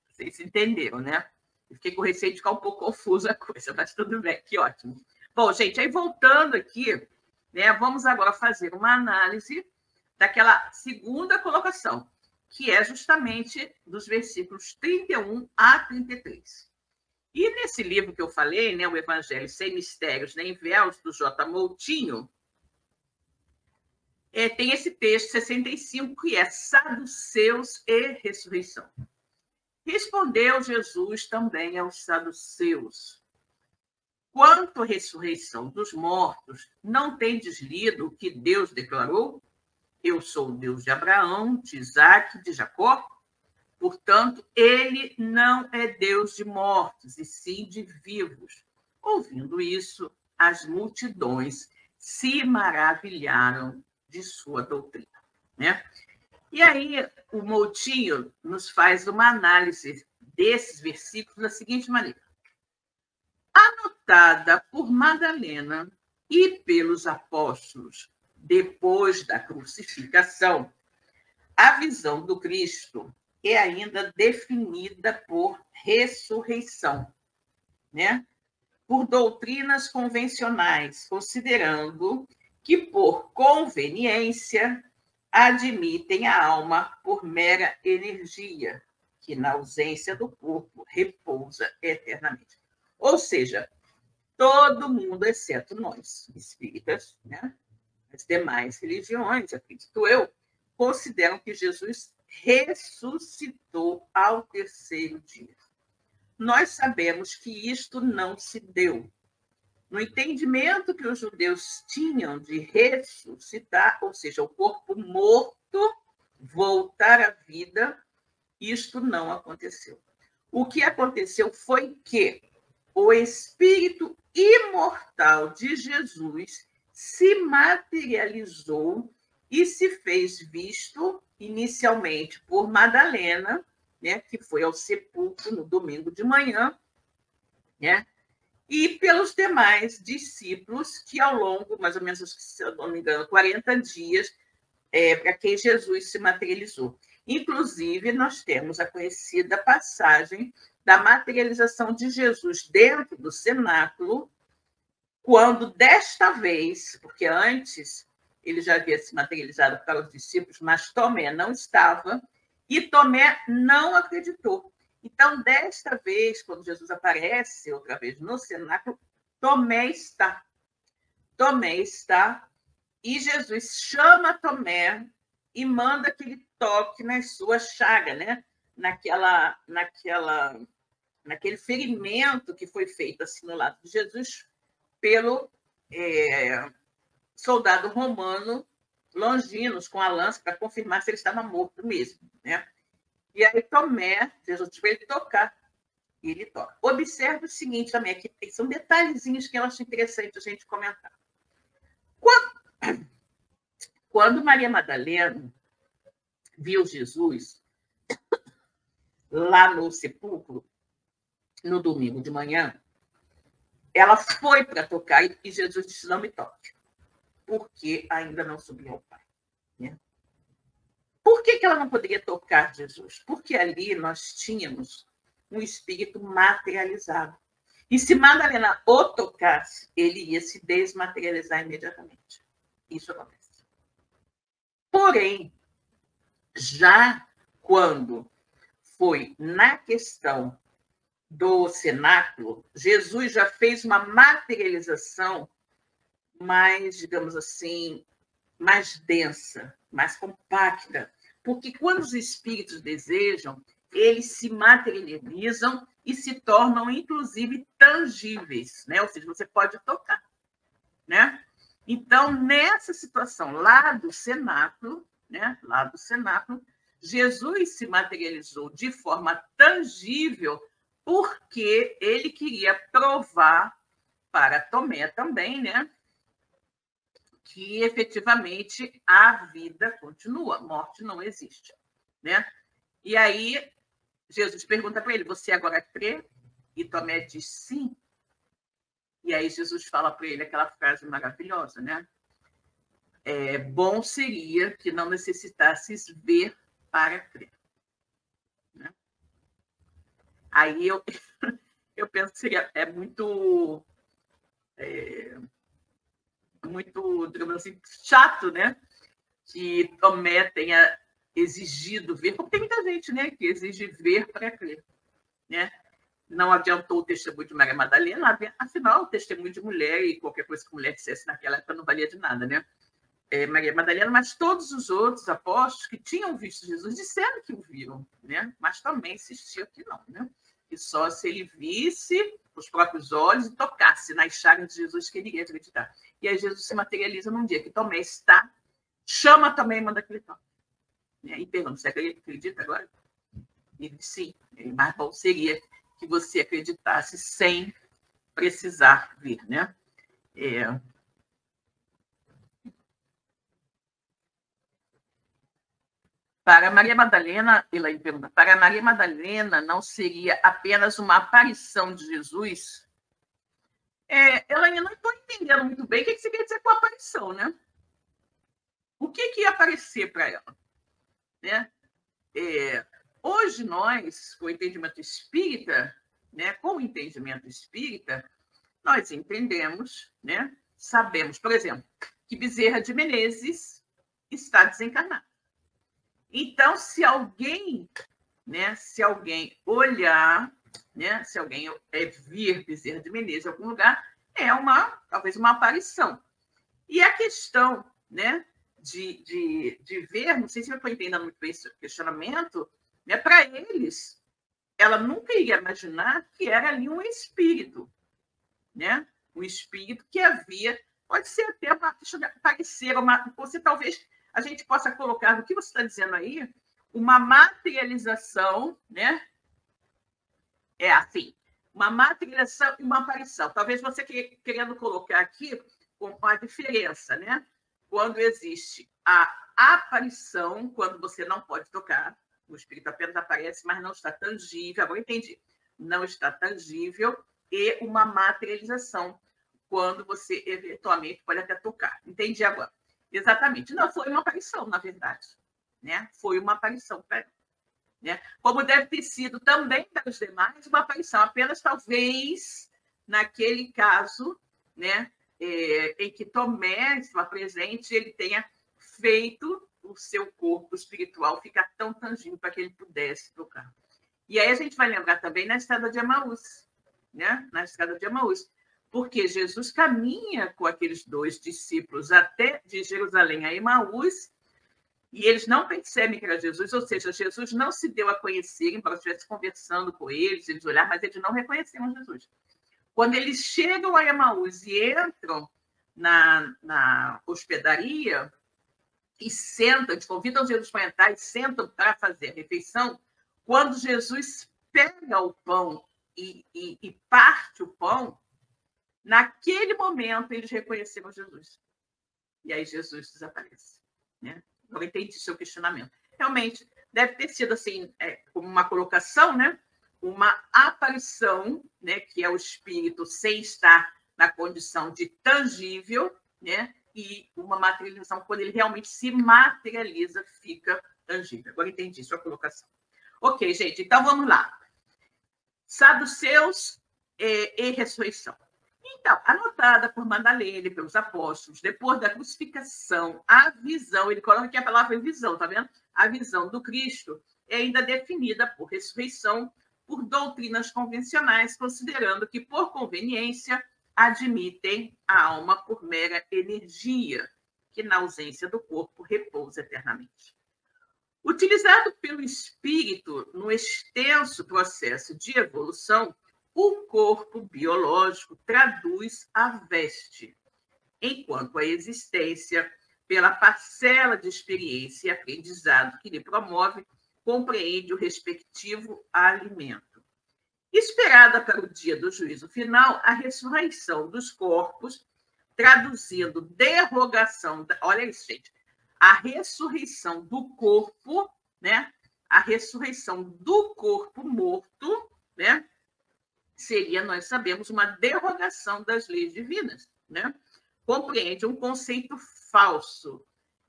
vocês entenderam, né? Eu fiquei com receio de ficar um pouco confusa a coisa, mas tudo bem, que ótimo. Bom, gente, aí voltando aqui, né, vamos agora fazer uma análise daquela segunda colocação, que é justamente dos versículos 31 a 33. E nesse livro que eu falei, né, o Evangelho Sem Mistérios nem Véus, do J. Moutinho, tem esse texto 65, que é Saduceus e Ressurreição. Respondeu Jesus também aos saduceus: quanto à ressurreição dos mortos, não tendes lido o que Deus declarou? Eu sou o Deus de Abraão, de Isaque, de Jacó. Portanto, ele não é Deus de mortos, e sim de vivos. Ouvindo isso, as multidões se maravilharam de sua doutrina, né? E aí, o Moutinho nos faz uma análise desses versículos da seguinte maneira: anotada por Madalena e pelos apóstolos depois da crucificação, a visão do Cristo é ainda definida por ressurreição, né? Por doutrinas convencionais, considerando que, por conveniência, admitem a alma por mera energia, que na ausência do corpo repousa eternamente. Ou seja, todo mundo, exceto nós, espíritas, né? As demais religiões, acredito eu, consideram que Jesus ressuscitou ao terceiro dia. Nós sabemos que isto não se deu. No entendimento que os judeus tinham de ressuscitar, ou seja, o corpo morto voltar à vida, isto não aconteceu. O que aconteceu foi que o espírito imortal de Jesus se materializou e se fez visto inicialmente por Madalena, né, que foi ao sepulcro no domingo de manhã, né? E pelos demais discípulos que, ao longo, mais ou menos, se eu não me engano, 40 dias, para quem Jesus se materializou. Inclusive, nós temos a conhecida passagem da materialização de Jesus dentro do cenáculo, quando desta vez, porque antes ele já havia se materializado para os discípulos, mas Tomé não estava, e Tomé não acreditou. Então, desta vez, quando Jesus aparece outra vez no cenáculo, Tomé está. Tomé está, e Jesus chama Tomé e manda que ele toque nas suas chagas, né? Naquele ferimento que foi feito assim no lado de Jesus pelo soldado romano Longinos, com a lança, para confirmar se ele estava morto mesmo, né? E aí Tomé, Jesus disse para ele tocar, e ele toca. Observe o seguinte também, aqui são detalhezinhos que eu acho interessante a gente comentar. Quando Maria Madalena viu Jesus lá no sepulcro, no domingo de manhã, ela foi para tocar e Jesus disse: não me toque, porque ainda não subiu ao Pai, né? Por que ela não poderia tocar Jesus? Porque ali nós tínhamos um espírito materializado. E se Madalena o tocasse, ele ia se desmaterializar imediatamente. Isso acontece. Porém, já quando foi na questão do cenáculo, Jesus já fez uma materialização mais, digamos assim, mais densa, mais compacta, porque quando os espíritos desejam, eles se materializam e se tornam, inclusive, tangíveis, né? Ou seja, você pode tocar, né? Então, nessa situação lá do cenáculo, né? Lá do cenáculo, Jesus se materializou de forma tangível porque ele queria provar para Tomé também, né, que efetivamente a vida continua, morte não existe, né? E aí Jesus pergunta para ele: você agora crê? E Tomé diz sim. E aí Jesus fala para ele aquela frase maravilhosa, né? Bom seria que não necessitasses ver para crer. Né? Aí eu penso que seria muito, digamos assim, chato, né? Que Tomé tenha exigido ver, porque tem muita gente, né, que exige ver para crer, né? Não adiantou o testemunho de Maria Madalena, afinal, o testemunho de mulher e qualquer coisa que mulher dissesse naquela época não valia de nada, né? Maria Madalena, mas todos os outros apóstolos que tinham visto Jesus disseram que o viram, né? Mas também insistiu que não, né? Que só se ele visse os próprios olhos e tocasse nas chagas de Jesus que ele iria acreditar. E aí Jesus se materializa num dia que Tomé está, chama Tomé e manda que ele toque. E pergunta: você acredita agora? Ele disse sim. Mais bom seria que você acreditasse sem precisar ver, né? Para Maria Madalena, Elaine pergunta, para Maria Madalena não seria apenas uma aparição de Jesus? Elaine, não estou entendendo muito bem o que você quer dizer com aparição, né? O que ia aparecer para ela? Né? Hoje nós, com o entendimento espírita, né, nós entendemos, né, sabemos, por exemplo, que Bezerra de Menezes está desencarnado. Então, se alguém olhar, né, se alguém vir Bezerra de Menezes em algum lugar, talvez uma aparição. E a questão, né, de ver, não sei se eu estou entendendo muito bem esse questionamento, né, para eles, ela nunca iria imaginar que era ali um espírito, né? Um espírito que havia, pode ser até você talvez a gente possa colocar no que você está dizendo aí, uma materialização, né? Assim, uma materialização e uma aparição. Talvez você querendo colocar aqui uma diferença, né? Quando existe a aparição, quando você não pode tocar, o espírito apenas aparece, mas não está tangível. Agora entendi. Não está tangível, e uma materialização, quando você eventualmente pode até tocar. Entendi agora. Exatamente. Não, foi uma aparição, na verdade. Né? Foi uma aparição para ela. Né? Como deve ter sido também para os demais, uma aparição, apenas talvez naquele caso, né, em que Tomé estava presente, ele tenha feito o seu corpo espiritual ficar tão tangível para que ele pudesse tocar. E aí a gente vai lembrar também na estrada de Emaús, né? Na estrada de Emaús, porque Jesus caminha com aqueles 2 discípulos até de Jerusalém a Emaús, e eles não percebem que era Jesus, ou seja, Jesus não se deu a conhecer, embora estivesse conversando com eles olharam, mas eles não reconheceram Jesus. Quando eles chegam a Emaús e entram na hospedaria e sentam, eles convidam Jesus para entrar e sentam para fazer a refeição, quando Jesus pega o pão e parte o pão, naquele momento eles reconheceram Jesus. E aí Jesus desaparece. Né? Eu entendi seu questionamento. Realmente, deve ter sido assim, como uma colocação, né? Uma aparição, né? Que é o espírito sem estar na condição de tangível, né? E uma materialização, quando ele realmente se materializa, fica tangível. Agora entendi sua colocação. Ok, gente, então vamos lá. Saduceus e ressurreição. Então, anotada por Madalena e pelos apóstolos, depois da crucificação, a visão, ele coloca aqui a palavra visão, tá vendo? A visão do Cristo é ainda definida por ressurreição, por doutrinas convencionais, considerando que, por conveniência, admitem a alma por mera energia, que na ausência do corpo repousa eternamente. Utilizado pelo espírito no extenso processo de evolução, o corpo biológico traduz a veste, enquanto a existência, pela parcela de experiência e aprendizado que lhe promove, compreende o respectivo alimento. Esperada para o dia do juízo final, a ressurreição dos corpos, traduzindo derrogação, olha isso, gente, a ressurreição do corpo, né? A ressurreição do corpo morto, né? Seria, nós sabemos, uma derrogação das leis divinas, né? Compreende um conceito falso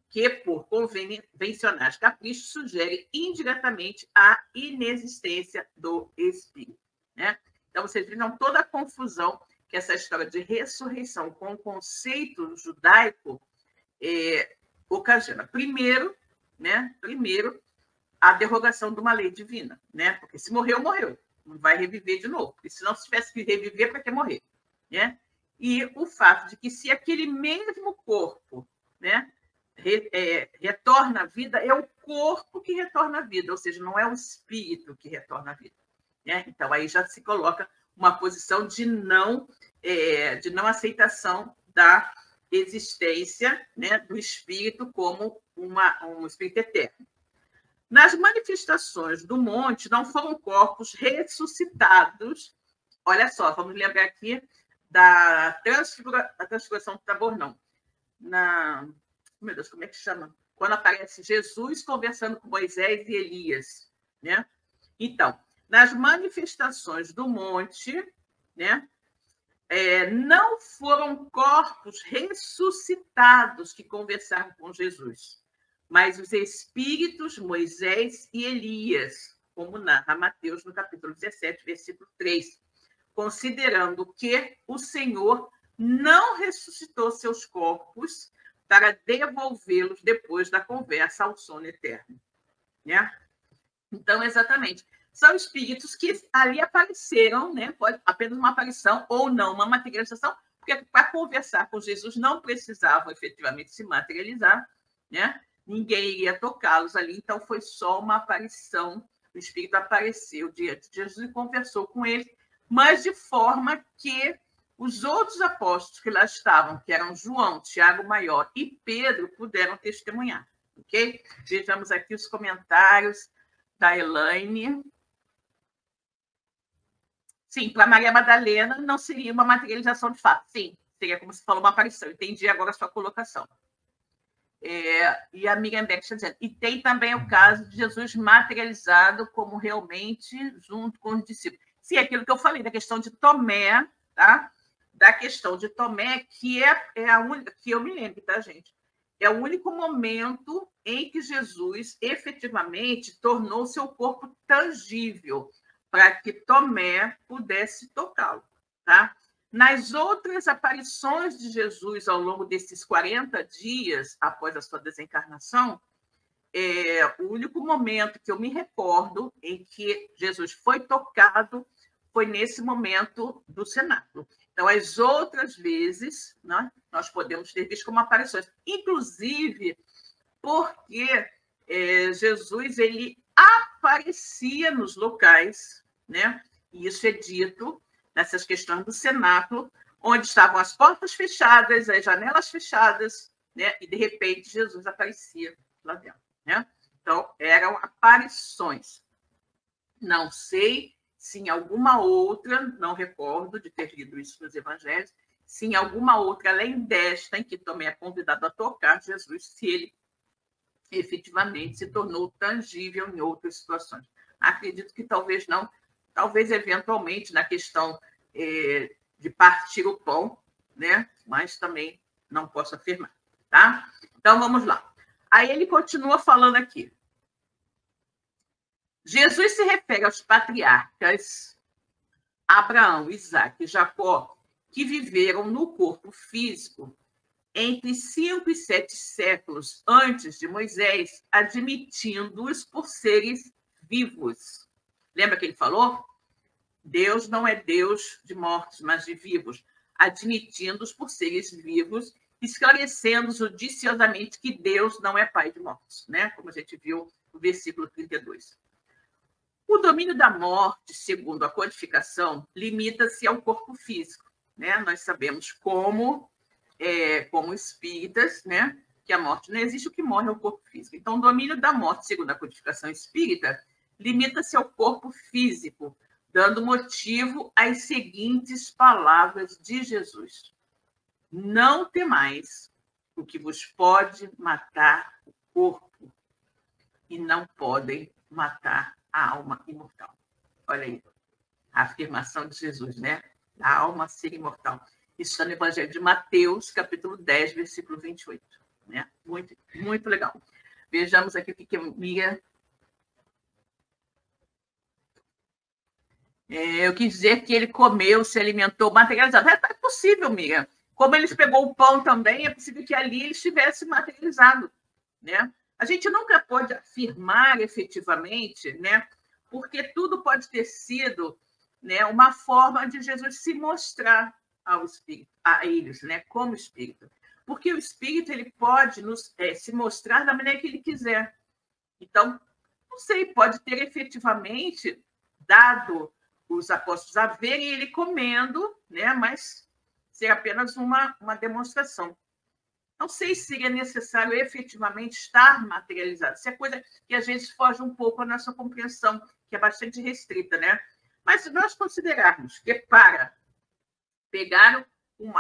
que, por convencionais caprichos, sugere indiretamente a inexistência do espírito, né? Então, vocês viram toda a confusão que essa história de ressurreição com o conceito judaico ocasiona. Primeiro, né? Primeiro, a derrogação de uma lei divina, né? Porque se morreu, morreu. Não vai reviver de novo. Porque se não tivesse que reviver, para que morrer? Né? E o fato de que se aquele mesmo corpo, né, retorna à vida, é o corpo que retorna à vida, ou seja, não é o espírito que retorna à vida. Né? Então, aí já se coloca uma posição de não aceitação da existência, né, do espírito como um espírito eterno. Nas manifestações do monte, não foram corpos ressuscitados. Olha só, vamos lembrar aqui da transfiguração do Tabor, não. Meu Deus, como é que chama? Quando aparece Jesus conversando com Moisés e Elias, né? Então, nas manifestações do monte, né, não foram corpos ressuscitados que conversaram com Jesus, mas os espíritos Moisés e Elias, como narra Mateus no capítulo 17, versículo 3, considerando que o Senhor não ressuscitou seus corpos para devolvê-los depois da conversa ao sono eterno. Né? Então, exatamente, são espíritos que ali apareceram, né? Pode apenas uma aparição ou não, uma materialização, porque para conversar com Jesus não precisavam efetivamente se materializar, né? Ninguém iria tocá-los ali, então foi só uma aparição. O Espírito apareceu diante de Jesus e conversou com ele, mas de forma que os outros apóstolos que lá estavam, que eram João, Tiago Maior e Pedro, puderam testemunhar. Ok? Vejamos aqui os comentários da Elaine. Sim, para Maria Madalena não seria uma materialização de fato. Sim, seria como se falou uma aparição. Entendi agora a sua colocação. E a Miriam Beck está dizendo, e tem também o caso de Jesus materializado como realmente junto com os discípulos. Sim, aquilo que eu falei, da questão de Tomé, tá? Da questão de Tomé, que é a única, que eu me lembro, tá, gente? É o único momento em que Jesus efetivamente tornou seu corpo tangível para que Tomé pudesse tocá-lo, tá? Nas outras aparições de Jesus ao longo desses 40 dias após a sua desencarnação, o único momento que eu me recordo em que Jesus foi tocado foi nesse momento do cenáculo. Então, as outras vezes, né, nós podemos ter visto como aparições, inclusive porque Jesus ele aparecia nos locais, né? E isso é dito nessas questões do cenáculo, onde estavam as portas fechadas, as janelas fechadas, né? E, de repente, Jesus aparecia lá dentro. Né? Então, eram aparições. Não sei se em alguma outra, não recordo de ter lido isso nos evangelhos, se em alguma outra, além desta, em que Tomé é convidado a tocar Jesus, se ele efetivamente se tornou tangível em outras situações. Acredito que talvez não, talvez eventualmente na questão de partir o pão, né? Mas também não posso afirmar. Tá? Então, vamos lá. Aí ele continua falando aqui. Jesus se refere aos patriarcas Abraão, Isaque e Jacó, que viveram no corpo físico entre 5 e 7 séculos antes de Moisés, admitindo-os por seres vivos. Lembra que ele falou? Deus não é Deus de mortos, mas de vivos, admitindo-os por seres vivos, esclarecendo judiciosamente que Deus não é pai de mortos, né? Como a gente viu no versículo 32. O domínio da morte, segundo a codificação, limita-se ao corpo físico, né? Nós sabemos como espíritas, né, que a morte não existe, o que morre é o corpo físico. Então, o domínio da morte, segundo a codificação espírita, limita-se ao corpo físico, dando motivo às seguintes palavras de Jesus: não temais o que vos pode matar o corpo e não podem matar a alma imortal. Olha aí, a afirmação de Jesus, né? A alma ser imortal. Isso está no Evangelho de Mateus, capítulo 10, versículo 28. Né? Muito, muito legal. Vejamos aqui o que a Miriam... eu quis dizer que ele comeu, se alimentou, materializado. É possível, Miriam. Como eles pegou o pão também, é possível que ali ele estivesse materializado. Né? A gente nunca pode afirmar efetivamente, né? Porque tudo pode ter sido, né, uma forma de Jesus se mostrar ao Espírito, a eles, né, como Espírito. Porque o Espírito ele pode se mostrar da maneira que ele quiser. Então, não sei, pode ter efetivamente dado os apóstolos a verem ele comendo, né, mas ser apenas uma demonstração. Não sei se seria necessário efetivamente estar materializado. Isso é coisa que às vezes foge um pouco à nossa compreensão, que é bastante restrita, né? Mas se nós considerarmos que para pegar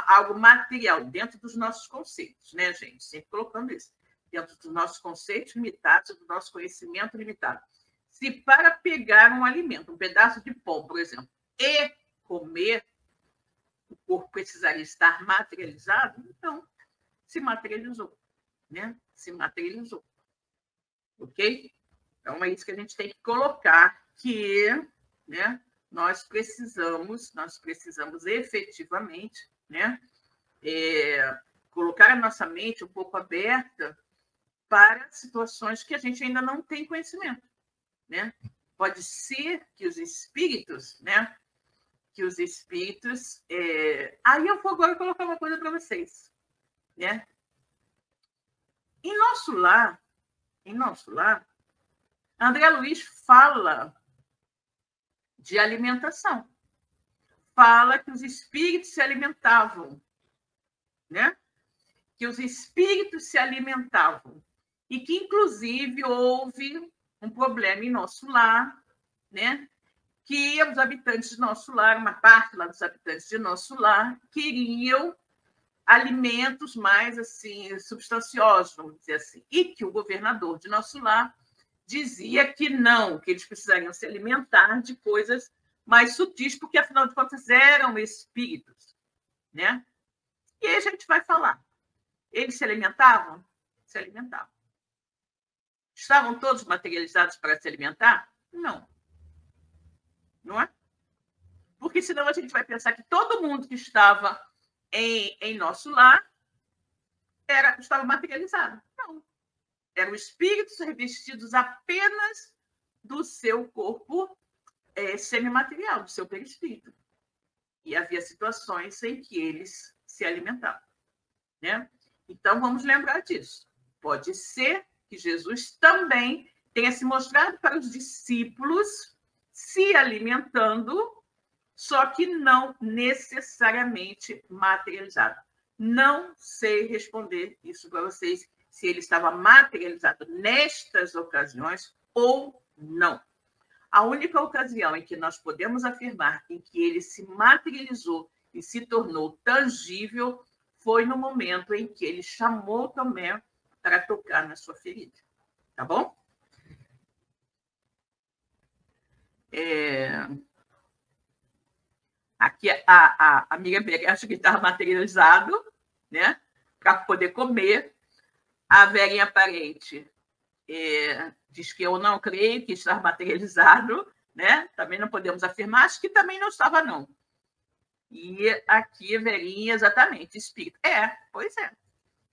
algo material dentro dos nossos conceitos, né, gente? Sempre colocando isso, dentro dos nossos conceitos limitados, do nosso conhecimento limitado. Se para pegar um alimento, um pedaço de pão, por exemplo, e comer, o corpo precisaria estar materializado, então se materializou, né? Se materializou. Ok? Então, é isso que a gente tem que colocar, que, né, nós precisamos efetivamente, né, colocar a nossa mente um pouco aberta para situações que a gente ainda não tem conhecimento, né? Pode ser que os espíritos, né, aí eu vou agora colocar uma coisa para vocês, né? Em nosso lar, André Luiz fala de alimentação. Fala que os espíritos se alimentavam, né? Que os espíritos se alimentavam. E que, inclusive, houve um problema em nosso lar, né? Que os habitantes de nosso lar, uma parte lá dos habitantes de nosso lar, queriam alimentos mais assim substanciosos, vamos dizer assim, e que o governador de nosso lar dizia que não, que eles precisariam se alimentar de coisas mais sutis, porque afinal de contas eram espíritos, né? E aí a gente vai falar. Eles se alimentavam? Se alimentavam. Estavam todos materializados para se alimentar? Não. Não é? Porque senão a gente vai pensar que todo mundo que estava em nosso lar estava materializado. Não. Eram espíritos revestidos apenas do seu corpo semimaterial, do seu perispírito. E havia situações em que eles se alimentavam. Né? Então, vamos lembrar disso. Pode ser que Jesus também tenha se mostrado para os discípulos se alimentando, só que não necessariamente materializado. Não sei responder isso para vocês, se ele estava materializado nestas ocasiões ou não. A única ocasião em que nós podemos afirmar em que ele se materializou e se tornou tangível foi no momento em que ele chamou Tomé para tocar na sua ferida. Tá bom? Aqui a amiga Vera acha que estava materializado, né? Para poder comer. A Verinha Parente diz que eu não creio que estava materializado, né? Também não podemos afirmar, acho que também não estava, não. E aqui, Verinha, exatamente, espírito. Pois é.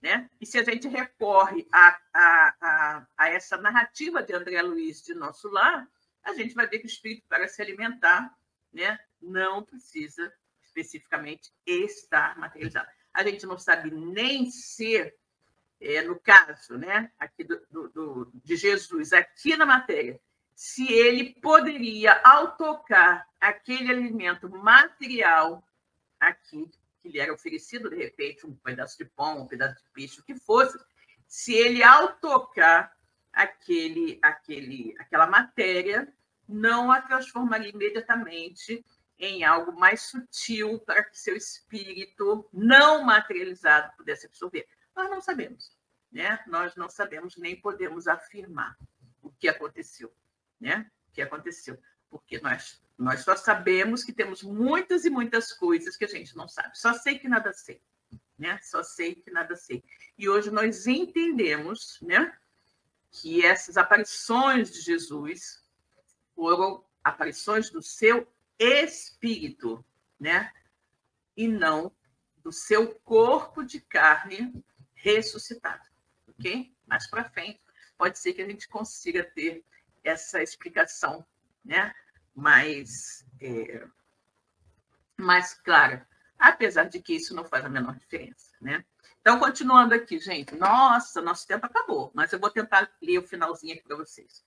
Né? E se a gente recorre a essa narrativa de André Luiz de nosso lar, a gente vai ver que o espírito, para se alimentar, né, não precisa especificamente estar materializado. A gente não sabe nem se, no caso, né, aqui de Jesus, aqui na matéria, se ele poderia, ao tocar aquele alimento material aqui, que lhe era oferecido, de repente, um pedaço de pão, um pedaço de peixe, o que fosse, se ele, ao tocar aquela matéria, não a transformaria imediatamente em algo mais sutil para que seu espírito não materializado pudesse absorver. Nós não sabemos, né? Nós não sabemos nem podemos afirmar o que aconteceu, né? O que aconteceu, porque nós só sabemos que temos muitas e muitas coisas que a gente não sabe. Só sei que nada sei, né? Só sei que nada sei. E hoje nós entendemos, né, que essas aparições de Jesus foram aparições do seu espírito, né? E não do seu corpo de carne ressuscitado, ok? Mais para frente, pode ser que a gente consiga ter essa explicação, né? mais clara, apesar de que isso não faz a menor diferença, né? Então, continuando aqui, gente. Nossa, nosso tempo acabou, mas eu vou tentar ler o finalzinho aqui para vocês.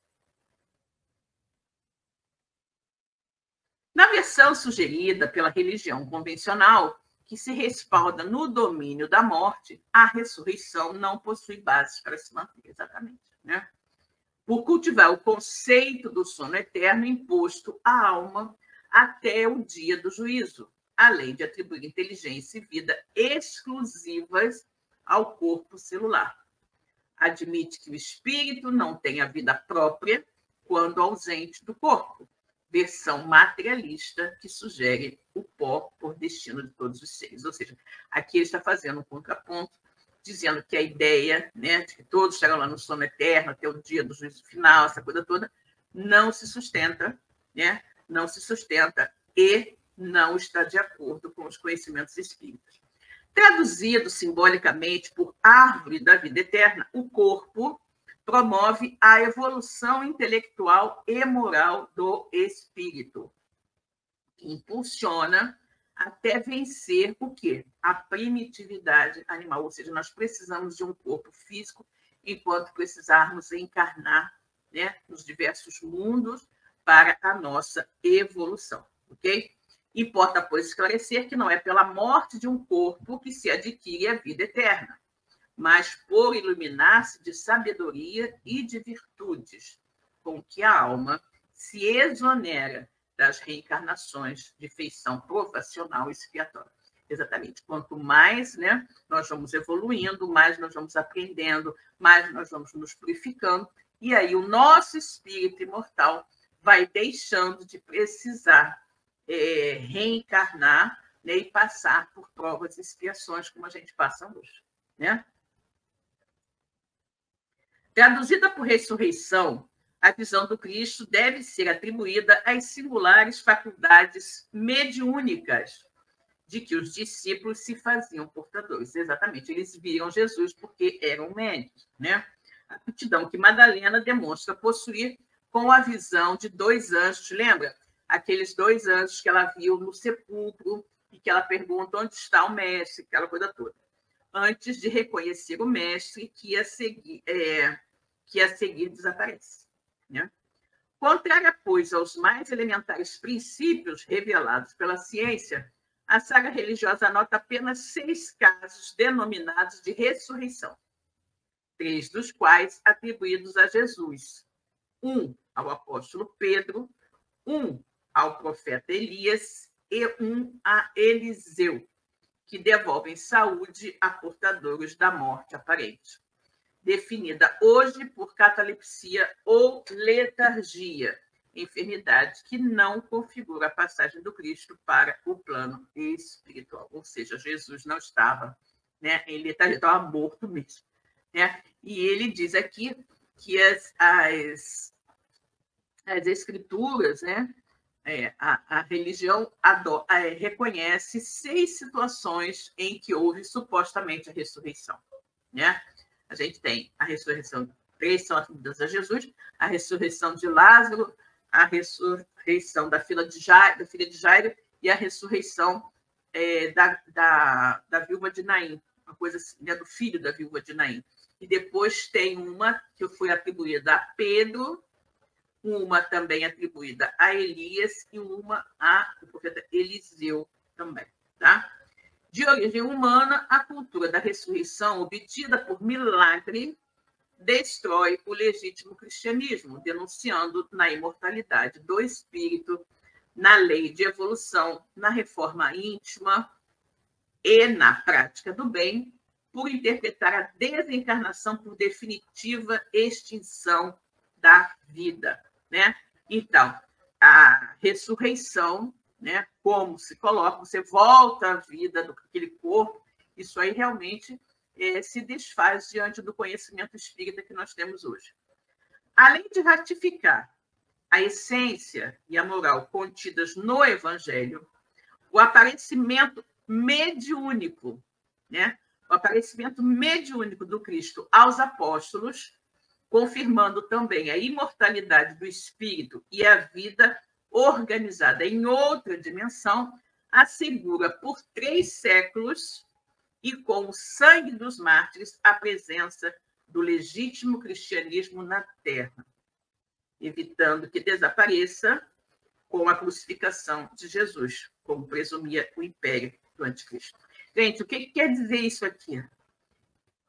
Na versão sugerida pela religião convencional, que se respalda no domínio da morte, a ressurreição não possui bases para se manter, exatamente, né? Por cultivar o conceito do sono eterno imposto à alma até o dia do juízo, além de atribuir inteligência e vida exclusivas ao corpo celular. Admite que o espírito não tem a vida própria quando ausente do corpo, versão materialista que sugere o pó por destino de todos os seres. Ou seja, aqui ele está fazendo um contraponto, dizendo que a ideia, né, de que todos chegam lá no sono eterno até o dia do juízo final, essa coisa toda, não se sustenta, né? Não se sustenta e não está de acordo com os conhecimentos espíritas. Traduzido simbolicamente por árvore da vida eterna, o corpo promove a evolução intelectual e moral do espírito. Impulsiona até vencer o quê? A primitividade animal. Ou seja, nós precisamos de um corpo físico enquanto precisarmos encarnar, né, nos diversos mundos para a nossa evolução, ok? Importa, pois, esclarecer que não é pela morte de um corpo que se adquire a vida eterna, mas por iluminar-se de sabedoria e de virtudes, com que a alma se exonera das reencarnações de feição provacional e expiatória. Exatamente. Quanto mais, né, nós vamos evoluindo, mais nós vamos aprendendo, mais nós vamos nos purificando, e aí o nosso espírito imortal vai deixando de precisar reencarnar, né, e passar por provas e expiações como a gente passa hoje, né? Traduzida por ressurreição, a visão do Cristo deve ser atribuída às singulares faculdades mediúnicas de que os discípulos se faziam portadores. Exatamente, eles viam Jesus porque eram médicos, né? A aptidão que Madalena demonstra possuir com a visão de 2 anjos, lembra? Aqueles 2 anjos que ela viu no sepulcro e que ela pergunta onde está o mestre, aquela coisa toda. Antes de reconhecer o mestre que a seguir desaparece, né? Contrária, pois, aos mais elementares princípios revelados pela ciência, a saga religiosa anota apenas 6 casos denominados de ressurreição, 3 dos quais atribuídos a Jesus, 1 ao apóstolo Pedro, 1 ao profeta Elias e 1 a Eliseu, que devolvem saúde a portadores da morte aparente, definida hoje por catalepsia ou letargia, enfermidade que não configura a passagem do Cristo para o plano espiritual. Ou seja, Jesus não estava, né, em letargia, estava morto mesmo, né? E ele diz aqui que as escrituras, né, a religião reconhece 6 situações em que houve supostamente a ressurreição, né? A gente tem a ressurreição, 3 são atribuídas a Jesus, a ressurreição de Lázaro, a ressurreição da filha de Jairo e a ressurreição da viúva de Naim, uma coisa assim, né, do filho da viúva de Naim. E depois tem uma que foi atribuída a Pedro, uma também atribuída a Elias e uma ao profeta Eliseu também, tá? De origem humana, a cultura da ressurreição, obtida por milagre, destrói o legítimo cristianismo, denunciando na imortalidade do espírito, na lei de evolução, na reforma íntima e na prática do bem, por interpretar a desencarnação por definitiva extinção da vida, né? Então, a ressurreição, né? Como se coloca, você volta à vida daquele corpo, isso aí realmente se desfaz diante do conhecimento espírita que nós temos hoje. Além de ratificar a essência e a moral contidas no Evangelho, o aparecimento mediúnico, né? O aparecimento mediúnico do Cristo aos apóstolos, confirmando também a imortalidade do espírito e a vida organizada em outra dimensão, assegura por 3 séculos e com o sangue dos mártires a presença do legítimo cristianismo na Terra, evitando que desapareça com a crucificação de Jesus, como presumia o império do anticristo. Gente, o que quer dizer isso aqui?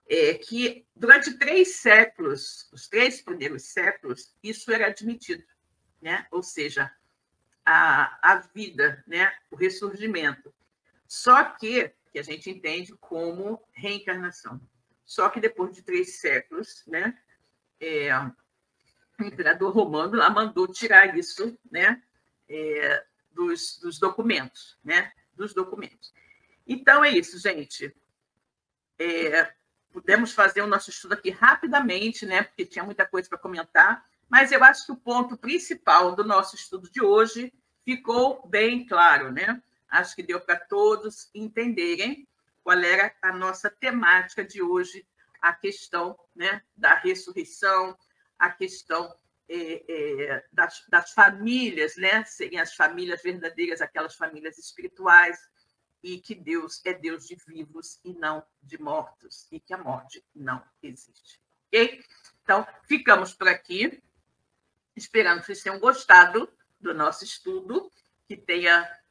É que durante 3 séculos, os 3 primeiros séculos, isso era admitido, né? Ou seja, a vida, né? O ressurgimento. Só que a gente entende como reencarnação. Só que depois de 3 séculos, né? O imperador romano lá mandou tirar isso, né? Dos documentos, né? Dos documentos. Então, é isso, gente. Pudemos fazer o nosso estudo aqui rapidamente, né? Porque tinha muita coisa para comentar, mas eu acho que o ponto principal do nosso estudo de hoje ficou bem claro, né? Acho que deu para todos entenderem qual era a nossa temática de hoje, a questão, né, da ressurreição, a questão das famílias, né? Serem as famílias verdadeiras, aquelas famílias espirituais, e que Deus é Deus de vivos e não de mortos, e que a morte não existe. Ok? Então, ficamos por aqui, esperando que vocês tenham gostado do nosso estudo, que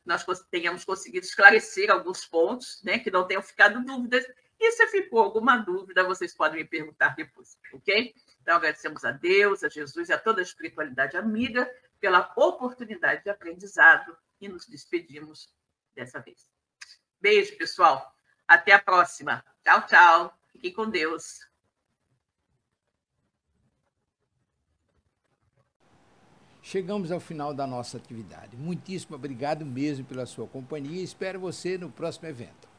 nós tenhamos conseguido esclarecer alguns pontos, né, que não tenham ficado dúvidas, e se ficou alguma dúvida, vocês podem me perguntar depois, ok? Então, agradecemos a Deus, a Jesus e a toda a espiritualidade amiga pela oportunidade de aprendizado e nos despedimos dessa vez. Beijo, pessoal. Até a próxima. Tchau, tchau. Fiquem com Deus. Chegamos ao final da nossa atividade. Muitíssimo obrigado mesmo pela sua companhia e espero você no próximo evento.